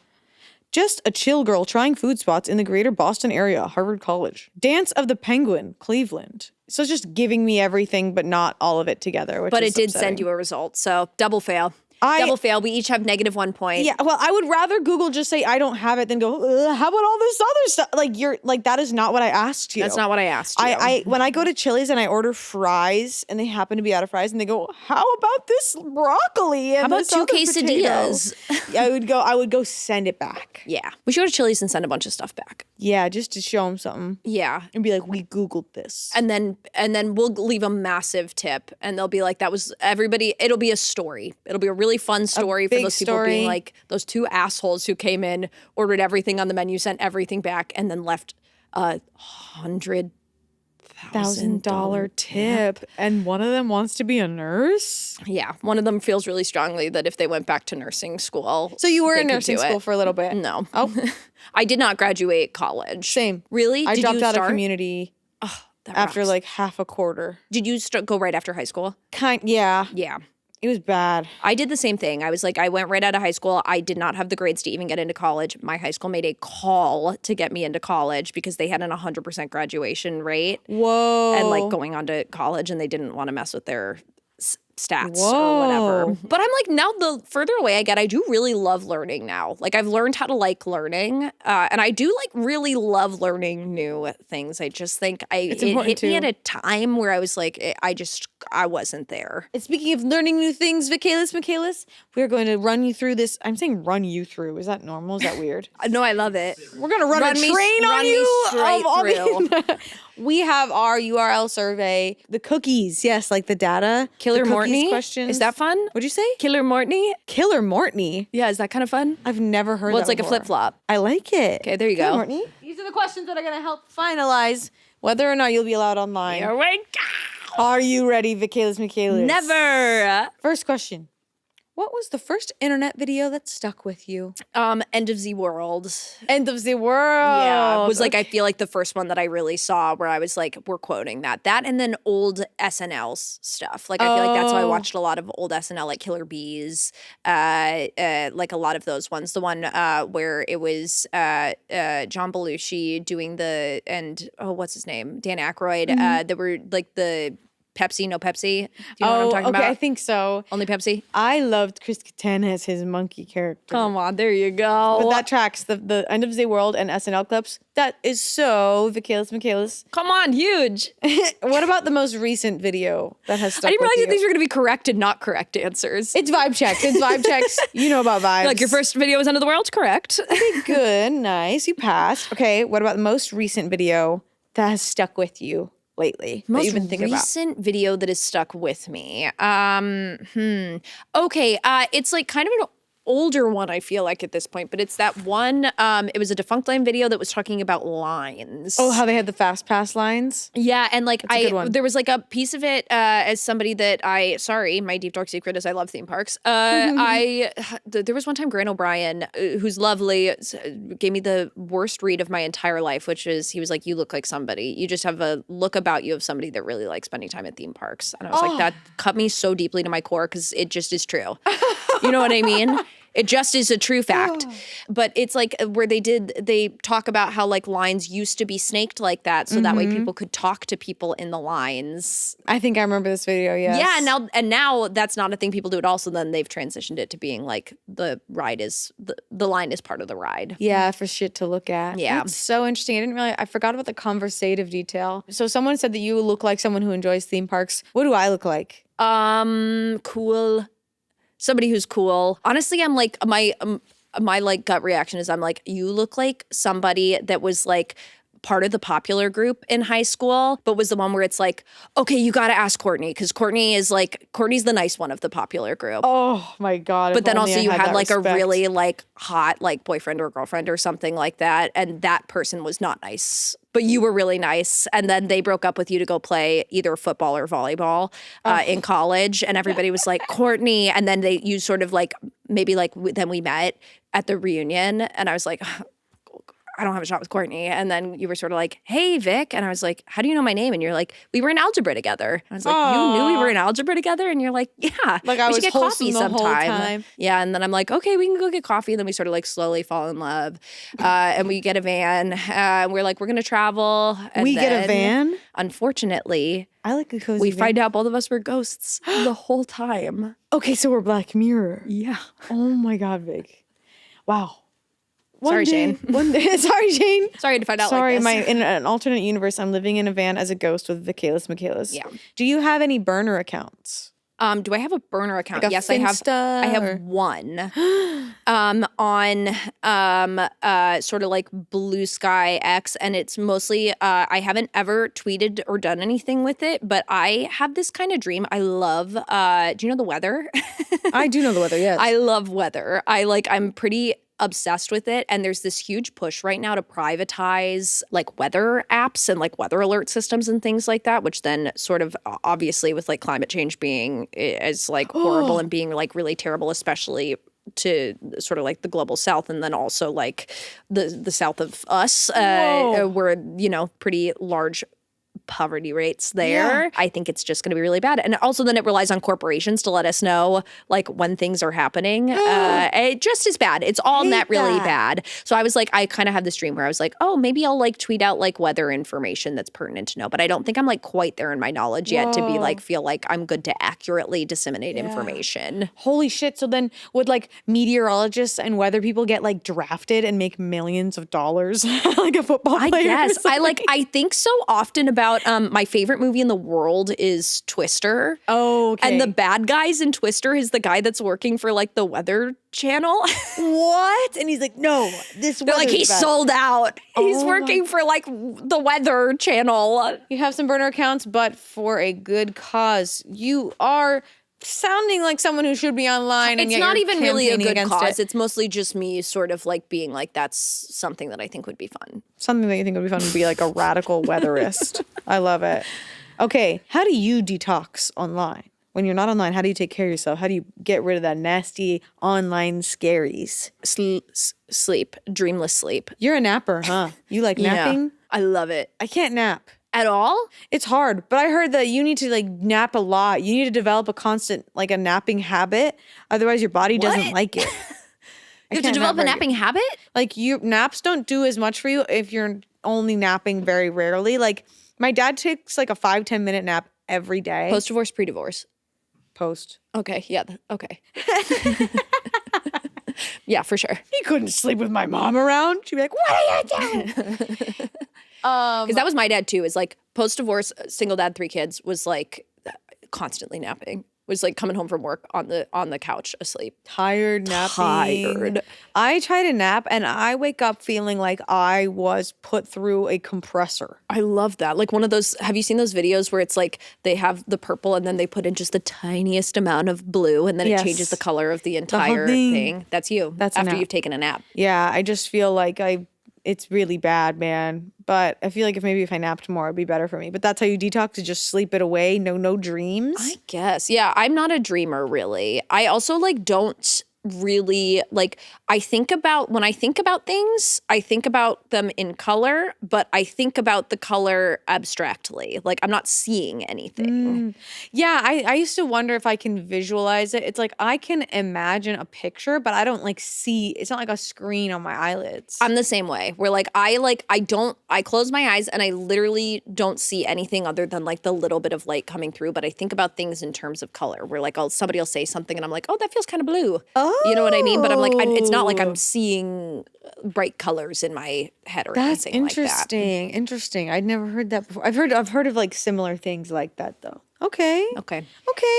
Just a chill girl trying food spots in the greater Boston area, Harvard College. Dance of the Penguin, Cleveland. So it's just giving me everything, but not all of it together. Which But is it did upsetting. send you a result. So double fail. Double fail. We each have -1 point. Yeah, well, I would rather Google just say I don't have it than go, how about all this other stuff? Like that is not what I asked you. That's not what I asked you. I when I go to Chili's and I order fries and they happen to be out of fries and they go, how about this broccoli? And How about this 2 other potato?" quesadillas? Yeah, I would go send it back. Yeah. We should go to Chili's and send a bunch of stuff back. Yeah, just to show them something Yeah. and be like, we Googled this. And then we'll leave a massive tip and they'll be like, that was everybody. It'll be a story. It'll be a really fun story for big those people story. being like those 2 assholes who came in, ordered everything on the menu, sent everything back, and then left $100,000 $1,000 tip, and one of them wants to be a nurse. Yeah. One of them feels really strongly that if they went back to nursing school. So you were they in could nursing do school it. for a little bit. No. Oh, I did not graduate college. same. Really? I Did dropped you out start? of community That after rocks. like half a quarter. Did you go right after high school? Yeah, Yeah. it was bad. I did the same thing. I was like, I went right out of high school. I did not have the grades to even get into college. My high school made a call to get me into college because they had an 100% graduation rate Whoa. and like going on to college and they didn't want to mess with their stats Whoa. or whatever. But I'm like, now the further away I get, I do really love learning now. Like I've learned how to like learning and I do like really love learning new things. I just think it important hit me too. at a time where I was like, I wasn't there. And speaking of learning new things, Vic Michaelis, we're going to run you through this. I'm saying run you through. Is that normal? Is that weird? No, I love it. We're going to run a Run me- train on run me you. straight of all through. We have our URL survey, the cookies. Yes, like the data. Killer the cookies Mortney? questions. Is that fun? What'd you say? Killer Mortney? Killer Mortney. Yeah, is that kind of fun? I've never heard Well, that it's like a before. flip-flop. I like it. Okay, there you Killer go. Mortney. These are the questions that are going to help finalize whether or not you'll be allowed online. Here we Are you ready, Vic Michaelis? Never. First question. What was the first internet video that stuck with you? End of the world. End of the world. Yeah, it was like I feel like the first one that I really saw where I was like, we're quoting that and then old SNL stuff. Like I feel like that's how I watched a lot of old SNL, like Killer Bees, like a lot of those ones. The one where it was John Belushi doing what's his name, Dan Aykroyd. That were like the Pepsi, no Pepsi. Do you know what I'm talking about? I think so. Only Pepsi. I loved Chris Catanese, his monkey character. Come on, there you go. But that tracks the End of the World and SNL clips. That is so Vic Michaelis. Come on, huge. What about the most recent video that has stuck I didn't with realize you? that these were going to be correct and not correct answers. It's vibe checks. It's vibe checks. You know about vibes. Like your first video was End of the World, correct? Good, nice. You passed. Okay, what about the most recent video that has stuck with you lately? That Most you've been thinking about? recent video that has stuck with me. Okay, it's like kind of an older one, I feel like, at this point, but it's that one, it was a Defunct Line video that was talking about lines. Oh, how they had the fast pass lines? Yeah, and like a good one. there was like a piece of it as somebody that my deep dark secret is I love theme parks. There was one time Grant O'Brien, who's lovely, gave me the worst read of my entire life, which is he was like, you look like somebody. You just have a look about you of somebody that really likes spending time at theme parks. And I was like, that cut me so deeply to my core because it just is true. You know what I mean? It just is a true fact. But it's like where they talk about how like lines used to be snaked like that so that way people could talk to people in the lines. I think I remember this video, yes. Yeah, now that's not a thing people do at all. So then they've transitioned it to being like the line is part of the ride. Yeah, for shit to look at. Yeah. That's so interesting. I forgot about the conversative detail. So someone said that you look like someone who enjoys theme parks. What do I look like? Cool. Somebody who's cool. Honestly, I'm like my like gut reaction is I'm like, you look like somebody that was like part of the popular group in high school, but was the one where it's like, okay, you got to ask Courtney because Courtney's the nice one of the popular group. Oh my God. But then only also I you had like respect. a really like hot like boyfriend or girlfriend or something like that. And that person was not nice, but you were really nice. And then they broke up with you to go play either football or volleyball in college. And everybody was like, Courtney. And then you sort of like, maybe like then we met at the reunion and I was like, I don't have a shot with Courtney. And then you were sort of like, hey, Vic. And I was like, how do you know my name? And you're like, we were in algebra together. I was like, you knew we were in algebra together? And you're like, yeah. Like I we was should get wholesome coffee the whole sometime. time. Yeah. And then I'm like, okay, we can go get coffee. And then we sort of like slowly fall in love. And we get a van. And we're like, we're going to travel. And We get a then, van? Unfortunately, I like a cozy we van. find out both of us were ghosts the whole time. Okay, so we're Black Mirror. Yeah. Oh my God, Vic. Wow. Sorry, Shane. One day, sorry, Shane. Sorry to find out Sorry, like this. in an alternate universe, I'm living in a van as a ghost with Vic Michaelis. Yeah. Do you have any burner accounts? Do I have a burner account? Like a Yes, Finsta I have or- one. On sort of like Blue Sky X, and it's mostly I haven't ever tweeted or done anything with it, but I have this kind of dream. I love do you know the weather? I do know the weather, yes. I love weather. I'm pretty obsessed with it, and there's this huge push right now to privatize like weather apps and like weather alert systems and things like that, which then sort of obviously with like climate change being as like horrible and being like really terrible, especially to sort of like the global south, and then also like the south of us where pretty large poverty rates there. Yeah. I think it's just going to be really bad. And also then it relies on corporations to let us know like when things are happening. It just is bad. It's all net really bad. So I was like, I kind of had this dream where I was like, oh, maybe I'll like tweet out like weather information that's pertinent to know. But I don't think I'm like quite there in my knowledge yet to be like, feel like I'm good to accurately disseminate information. Holy shit. So then would like meteorologists and weather people get like drafted and make millions of dollars like a football player? I guess. I think so often about my favorite movie in the world is Twister. Oh, okay. And the bad guys in Twister is the guy that's working for like the Weather Channel. What? And he's like, no, this They're like, he's sold out. He's working for like the Weather Channel. You have some burner accounts, but for a good cause. You are sounding like someone who should be online. And It's yet not you're even really a campaigning good against cause. it. It's mostly just me sort of like being like, that's something that I think would be fun. Something that you think would be fun would be like a radical weatherist. I love it. Okay, how do you detox online? When you're not online, how do you take care of yourself? How do you get rid of that nasty online scaries? Sleep, dreamless sleep. You're a napper, huh? You like napping? Yeah, I love it. I can't nap. At all? It's hard, but I heard that you need to like nap a lot. You need to develop a constant like a napping habit. Otherwise your body doesn't like it. You have to develop a napping habit? Like naps don't do as much for you if you're only napping very rarely. Like my dad takes like a 5-10 minute nap every day. Post-divorce, pre-divorce? Post. Okay, yeah, okay. Yeah, for sure. He couldn't sleep with my mom around. She'd be like, what are you doing? Because that was my dad too, is like post-divorce, single dad, 3 kids, was like constantly napping. Was like coming home from work on the couch asleep. Tired, napping. Tired. I try to nap and I wake up feeling like I was put through a compressor. I love that. Like one of those, have you seen those videos where it's like they have the purple and then they put in just the tiniest amount of blue and then it changes the color of the entire thing? That's you. That's after you've taken a nap. Yeah, I just feel like it's really bad, man. But I feel like if I napped more, it'd be better for me. But that's how you detox, is just sleep it away. No dreams. I guess. Yeah, I'm not a dreamer, really. I also, like, don't really, like, when I think about things, I think about them in color, but I think about the color abstractly. Like, I'm not seeing anything. Yeah, I used to wonder if I can visualize it. It's like I can imagine a picture, but I don't like see. It's not like a screen on my eyelids. I'm the same way. Where I close my eyes and I literally don't see anything other than like the little bit of light coming through. But I think about things in terms of color. Where like somebody will say something and I'm like, oh, that feels kind of blue. Oh, you know what I mean? But I'm like, it's not like I'm seeing bright colors in my head or That's anything like that. interesting. Interesting. I'd never heard that before. I've heard of like similar things like that though. Okay. Okay.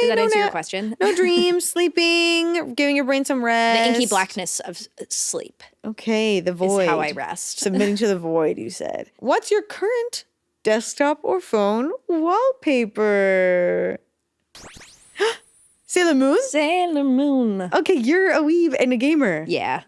Does that answer your question? No dreams, sleeping, giving your brain some rest. The inky blackness of sleep. Okay, the void. Is how I rest. Submitting to the void, you said. What's your current desktop or phone wallpaper? Sailor Moon? Sailor Moon. Okay, you're a weeb and a gamer. Yeah.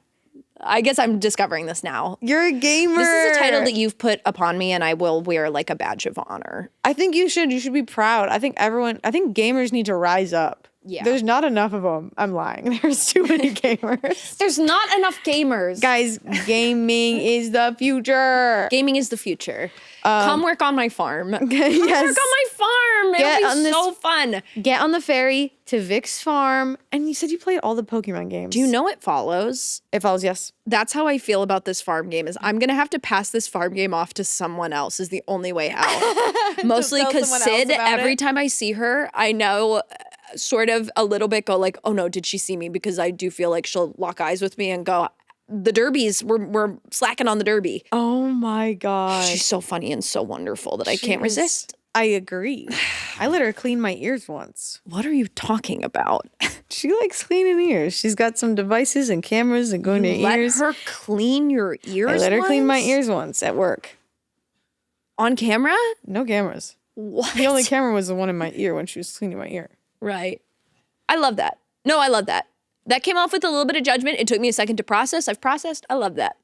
I guess I'm discovering this now. You're a gamer. This is a title that you've put upon me and I will wear like a badge of honor. I think you should. You should be proud. I think gamers need to rise up. Yeah. There's not enough of them. I'm lying. There's too many gamers. There's not enough gamers. Guys, gaming is the future. Gaming is the future. Come work on my farm. Come yes. work on my farm. It'll be so fun. Get on the ferry to Vic's farm. And you said you played all the Pokemon games. Do you know it follows? It follows, yes. That's how I feel about this farm game. Is I'm gonna have to pass this farm game off to someone else. Is the only way out. Mostly because Sid. Every time I see her, I know. Sort of a little bit go like, oh no, did she see me? Because I do feel like she'll lock eyes with me and go, the derbies, we're slacking on the derby. Oh my gosh. She's so funny and so wonderful that I can't resist. I agree. I let her clean my ears once. What are you talking about? She likes cleaning ears. She's got some devices and cameras and going to ears. Let her clean your ears I let her once? clean my ears once at work. On camera? No cameras. What? The only camera was the one in my ear when she was cleaning my ear. Right. I love that. No, I love that. That came off with a little bit of judgment. It took me a second to process. I've processed. I love that.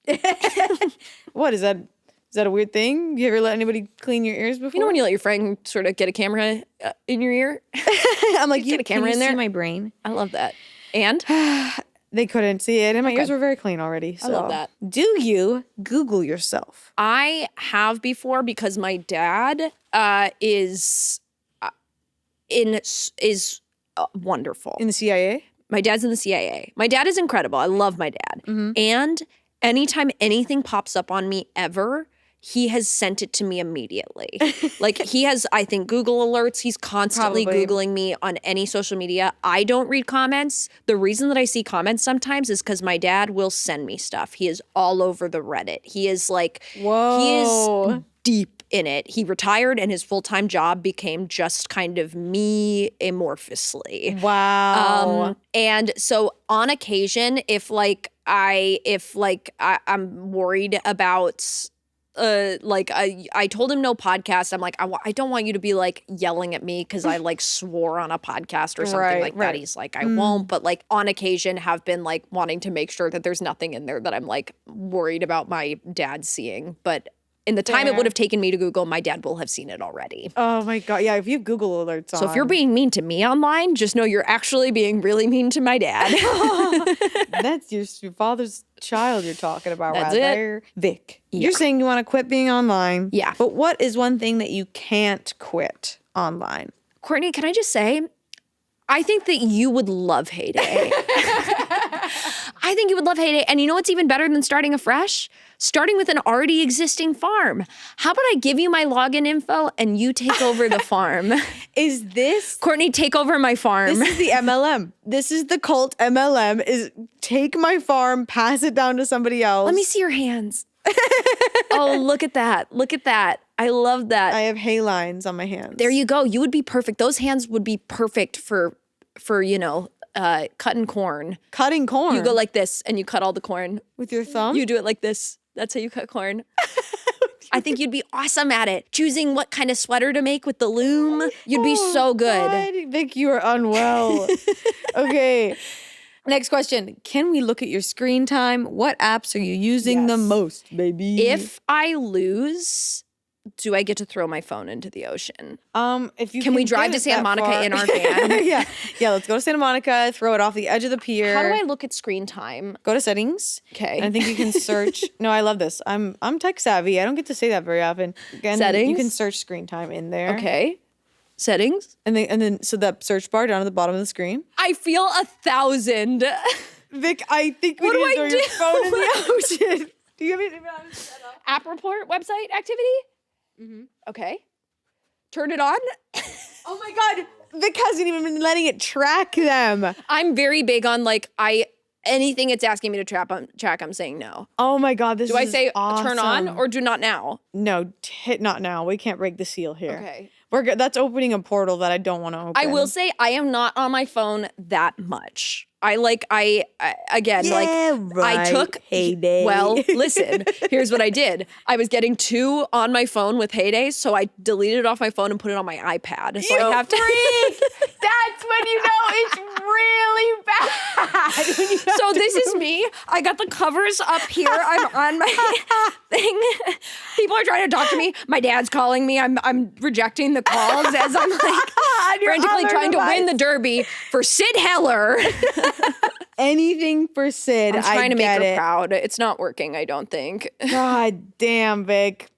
What is that? Is that a weird thing? You ever let anybody clean your ears before? You know when you let your friend sort of get a camera in your ear? I'm like, get a camera in there. See my brain. I love that. And they couldn't see it, and my ears were very clean already. So. I love that. Do you Google yourself? I have before because my dad is wonderful. In the CIA? My dad's in the CIA. My dad is incredible. I love my dad. Mm-hmm. And anytime anything pops up on me ever, he has sent it to me immediately. Like he has, I think, Google alerts. He's constantly Googling me on any social media. I don't read comments. The reason that I see comments sometimes is because my dad will send me stuff. He is all over the Reddit. He is like, whoa. He is deep in it. He retired and his full-time job became just kind of me amorphously. Wow. And so on occasion, if I'm worried about I told him no podcast. I'm like, I don't want you to be like yelling at me because I like swore on a podcast or something like that. He's like, I won't. But like on occasion have been like wanting to make sure that there's nothing in there that I'm like worried about my dad seeing. But in the time it would have taken me to Google, my dad will have seen it already. Oh my God. Yeah, if you have Google alerts on. So if you're being mean to me online, just know you're actually being really mean to my dad. That's your father's child you're talking about That's right there. Vic, Yeah. You're saying you want to quit being online. Yeah. But what is one thing that you can't quit online? Courtney, can I just say, I think that you would love Heyday. I think you would love Heyday. And you know what's even better than starting afresh? Starting with an already existing farm. How about I give you my login info and you take over the farm? Is this... Courtney, take over my farm. This is the MLM. This is the cult MLM, is take my farm, pass it down to somebody else. Let me see your hands. Oh, look at that. Look at that. I love that. I have hay lines on my hands. There you go. You would be perfect. Those hands would be perfect for for cutting corn. Cutting corn. You go like this and you cut all the corn. with your thumb? You do it like this. That's how you cut corn. I think you'd be awesome at it. Choosing what kind of sweater to make with the loom. You'd be so good. God, Vic, you are unwell. Okay. Next question. Can we look at your screen time? What apps are you using the most, baby? If I lose, do I get to throw my phone into the ocean? If you Can we drive get to it Santa that Monica far- in our van? yeah. Let's go to Santa Monica, throw it off the edge of the pier. How do I look at screen time? Go to settings. Okay. And I think you can search. No, I love this. I'm tech savvy. I don't get to say that very often. Again, Settings? You can search screen time in there. Okay. Settings? And then so that search bar down at the bottom of the screen. I feel 1,000. Vic, I think we What do need to I throw your do? phone in the ocean. Do you have anything set up? App report website activity? Mm-hmm. Okay. Turn it on. Oh my God. Vic hasn't even been letting it track them. I'm very big on anything it's asking me to track, I'm saying no. Oh my God. This Do I is say awesome. turn on or do not now? No, hit not now. We can't break the seal here. Okay. We're good. That's opening a portal that I don't want to open. I will say I am not on my phone that much. I took Heyday. Well, listen, here's what I did. I was getting too on my phone with Heyday, so I deleted it off my phone and put it on my iPad. So I have to That's when you know it's really bad. So this is me. I got the covers up here. I'm on my thing. People are trying to talk to me. My dad's calling me. I'm rejecting the calls as I'm frantically trying to win the Derby for Sid Heller. Anything for Sid. I'm trying to make her it. proud. It's not working, I don't think. God damn, Vic.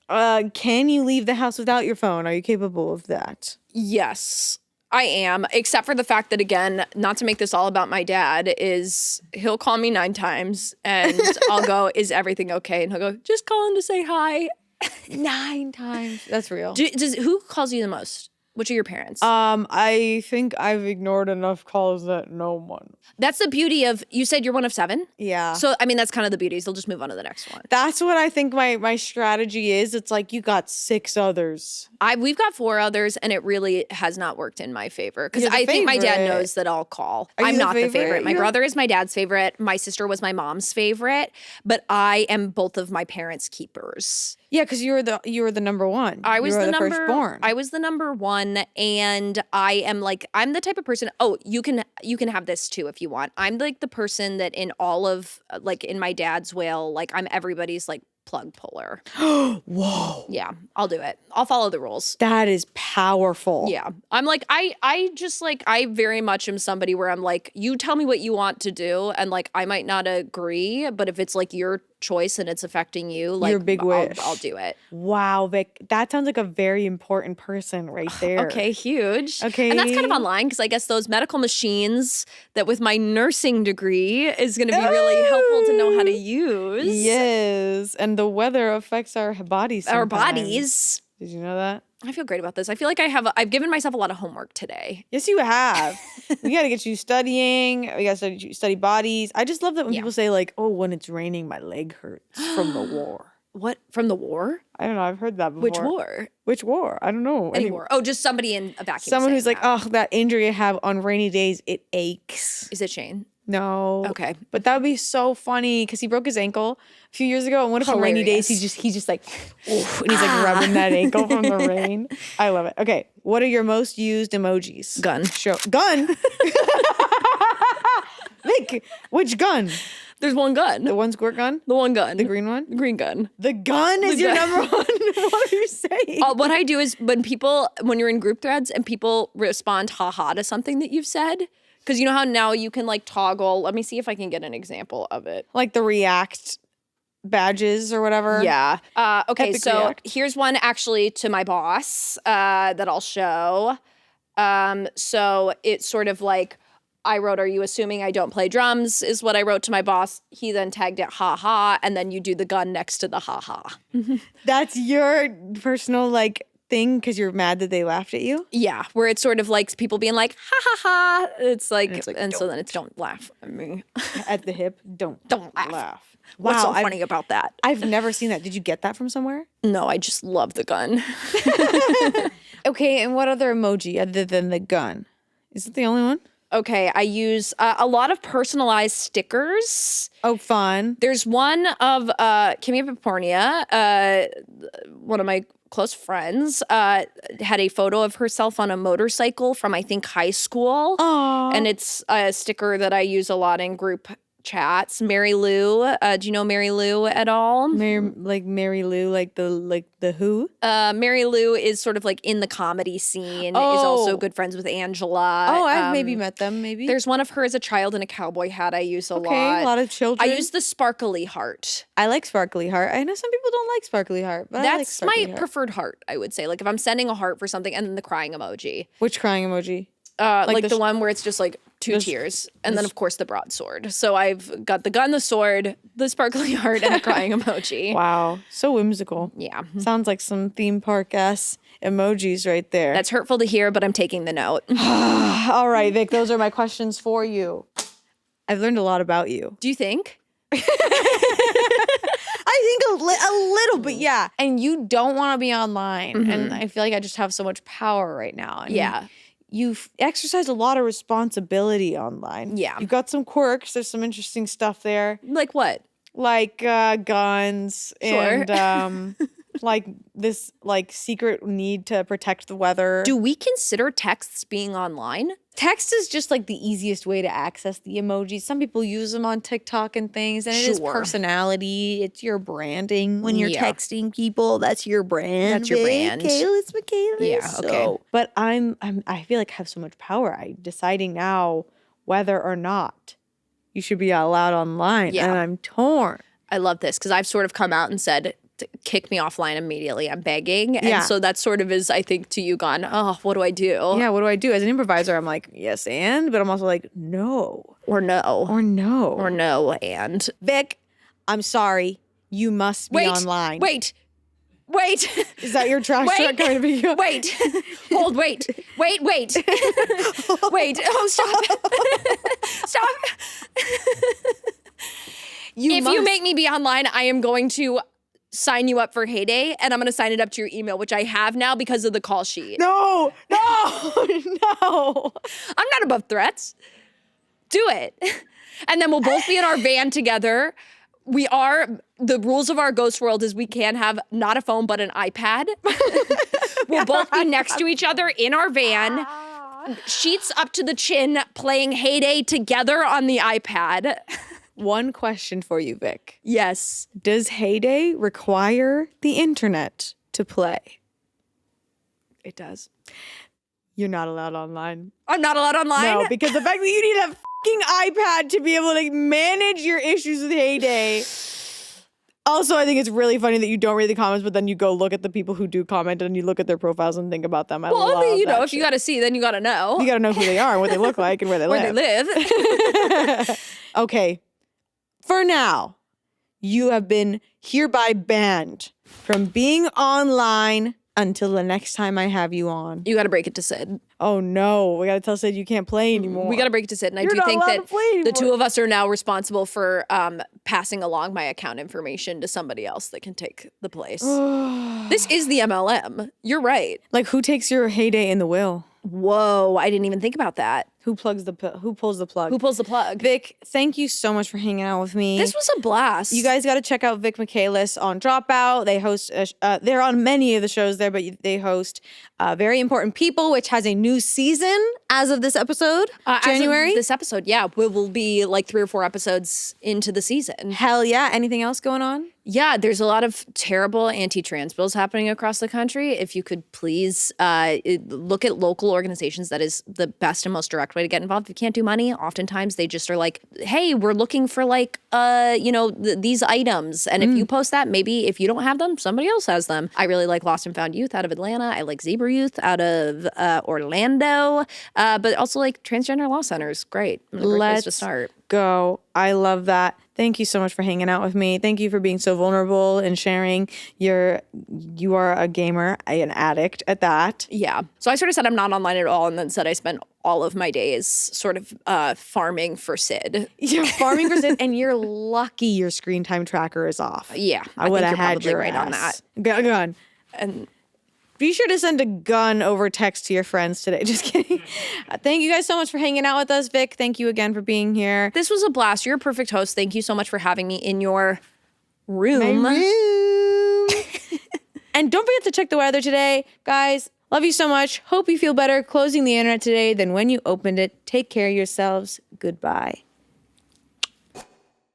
Can you leave the house without your phone? Are you capable of that? Yes, I am. Except for the fact that, again, not to make this all about my dad, is he'll call me 9 times and I'll go, is everything okay? And he'll go, just calling to say hi. 9 times. That's real. Who calls you the most? Which are your parents? I think I've ignored enough calls that no one. That's the beauty of, you said you're one of 7? Yeah. So, I mean, that's kind of the beauty. So they'll just move on to the next one. That's what I think my strategy is. It's like you got 6 others. We've got 4 others, and it really has not worked in my favor. Because You're the I think my dad favorite. knows that I'll call. Are you I'm the not the favorite? favorite. My You're- brother is my dad's favorite. My sister was my mom's favorite. But I am both of my parents' keepers. Yeah, because you were the number one. I was you were the the number firstborn. I was the number 1, and I am I'm the type of person. Oh, you can have this too if you want. I'm like the person that in all of in my dad's will, I'm everybody's plug puller. Whoa. Yeah, I'll do it. I'll follow the rules. That is powerful. Yeah. I'm I very much am somebody where I'm you tell me what you want to do, and I might not agree, but if it's your choice and it's affecting you, Your big wish. I'll do it. Wow, Vic. That sounds like a very important person right there. Okay, huge. Okay. And that's kind of online because I guess those medical machines that with my nursing degree is going to be really helpful to know how to use. Yes. And the weather affects our bodies Our sometimes. bodies. Did you know that? I feel great about this. I feel like I've given myself a lot of homework today. Yes, you have. We got to get you studying. We got to study bodies. I just love that when people say oh, when it's raining, my leg hurts from the war. What? From the war? I don't know. I've heard that before. Which war? Which war? I don't know. Any war. Oh, just somebody in a vacuum. Someone who's saying that. oh, that injury I have on rainy days, it aches. Is it Shane? No. Okay. But that would be so funny because he broke his ankle a few years ago. And what if on rainy days he's just oof, and he's rubbing that ankle from the rain. I love it. Okay. What are your most used emojis? Gun. Gun? Vic, which gun? There's one gun. The one squirt gun? The one gun. The green one? The green gun. The gun is your number one? What are you saying? What I do is when you're in group threads and people respond haha to something that you've said, because you know how now you can toggle. Let me see if I can get an example of it. Like the React badges or whatever? Yeah. Okay, Epic so React. here's one actually to my boss that I'll show. So it's sort of I wrote, "Are you assuming I don't play drums?" is what I wrote to my boss. He then tagged it ha, and then you do the gun next to the ha. That's your personal thing because you're mad that they laughed at you? Yeah, where it's sort of people being ha ha ha. It's so then it's don't laugh at me. At the hip, don't laugh. What's so Wow, funny about that? I've never seen that. Did you get that from somewhere? No, I just love the gun. Okay, and what other emoji other than the gun Is it the only one? Okay, I use a lot of personalized stickers. Oh, fun. There's one of Kimmy Papornia, one of my close friends, had a photo of herself on a motorcycle from, I think, high school. Aww. And it's a sticker that I use a lot in group chats. Mary Lou, do you know Mary Lou at all? Mary Lou, like the Who? Mary Lou is sort of like in the comedy scene, is also good friends with Angela. Oh, I've maybe met them, maybe. There's one of her as a child in a cowboy hat I use a lot. Okay, a lot of children. I use the sparkly heart. I like sparkly heart. I know some people don't like sparkly heart, but I like That's sparkly my heart. preferred heart, I would say. Like if I'm sending a heart for something and then the crying emoji. Which crying emoji? Like the one where it's just like two tears. And then of course the broadsword. So I've got the gun, the sword, the sparkly heart, and the crying emoji. Wow. So whimsical. Yeah. Sounds like some theme park-ass emojis right there. That's hurtful to hear, but I'm taking the note. All right, Vic, those are my questions for you. I've learned a lot about you. Do you think? I think a little bit, yeah. And you don't want to be online. And I feel like I just have so much power right now. And Yeah. You've exercised a lot of responsibility online. Yeah. You've got some quirks. There's some interesting stuff there. Like what? Like guns and like this like secret need to protect the weather. Do we consider texts being online? Text is just like the easiest way to access the emojis. Some people use them on TikTok and things, and it is Sure. personality. It's your branding when you're Yeah. texting people. That's your brand. That's your brand. Michaelis. Yeah, okay. So, but I feel like I have so much power. I'm deciding now whether or not you should be allowed online, Yeah. and I'm torn. I love this because I've sort of come out and said, kick me offline immediately. I'm begging. And Yeah. so that sort of is, I think, to you gone, oh, what do I do? Yeah, what do I do? As an improviser, I'm like, yes, and, but I'm also like, no. Or no. Or no. Or no, and. Vic, I'm sorry. You must be online. Wait. Is that your trash truck coming to pick you up? Wait. Hold, wait. Wait. Wait. Oh, stop. Stop. If you make me be online, I am going to sign you up for Heyday, and I'm going to sign it up to your email, which I have now because of the call sheet. No. I'm not above threats. Do it. And then we'll both be in our van together. The rules of our ghost world is we can have not a phone, but an iPad. We'll both be next to each other in our van, sheets up to the chin, playing Heyday together on the iPad. One question for you, Vic. Yes. Does Heyday require the internet to play? It does. You're not allowed online. I'm not allowed online? No, because the fact that you need a fucking iPad to be able to manage your issues with Heyday. Also, I think it's really funny that you don't read the comments, but then you go look at the people who do comment and you look at their profiles and think about them. Well, love only, that if you shit. got to see, then you got to know. You got to know who they are and what they look like and where they Where live. they live. Okay. For now, you have been hereby banned from being online until the next time I have you on. You got to break it to Sid. Oh no, we gotta tell Sid you can't play anymore. We got to break it to Sid. And You're I do not think allowed that to play the anymore. two of us are now responsible for passing along my account information to somebody else that can take the place. This is the MLM. You're right. Like, who takes your Heyday in the will? Whoa, I didn't even think about that. Who pulls the plug? Who pulls the plug? Vic, thank you so much for hanging out with me. This was a blast. You guys got to check out Vic Michaelis on Dropout. They host, they're on many of the shows there, but they host Very Important People, which has a new season as of this episode, January. As of this episode, yeah. We will be like 3 or 4 episodes into the season. Hell yeah. Anything else going on? Yeah, there's a lot of terrible anti-trans bills happening across the country. If you could please look at local organizations, that is the best and most direct way to get involved. If you can't do money, oftentimes they just are like, hey, we're looking for like, these items. And if you post that, maybe if you don't have them, somebody else has them. I really like Lost and Found Youth out of Atlanta. I like Zebra Youth out of Orlando. But also like Transgender Law Centers. Great. A great place to start. Go. I love that. Thank you so much for hanging out with me. Thank you for being so vulnerable and sharing you are a gamer, an addict at that. Yeah. So I sort of said I'm not online at all and then said I spent all of my days sort of farming for Sid. You're farming for Sid, and you're lucky your screen time tracker is off. Yeah. I would have think you're had probably your right on ass. that. Go on. And Be sure to send a gun over text to your friends today. Just kidding. Thank you guys so much for hanging out with us, Vic. Thank you again for being here. This was a blast. You're a perfect host. Thank you so much for having me in your room. My room. And don't forget to check the weather today. Guys, love you so much. Hope you feel better closing the internet today than when you opened it. Take care of yourselves. Goodbye.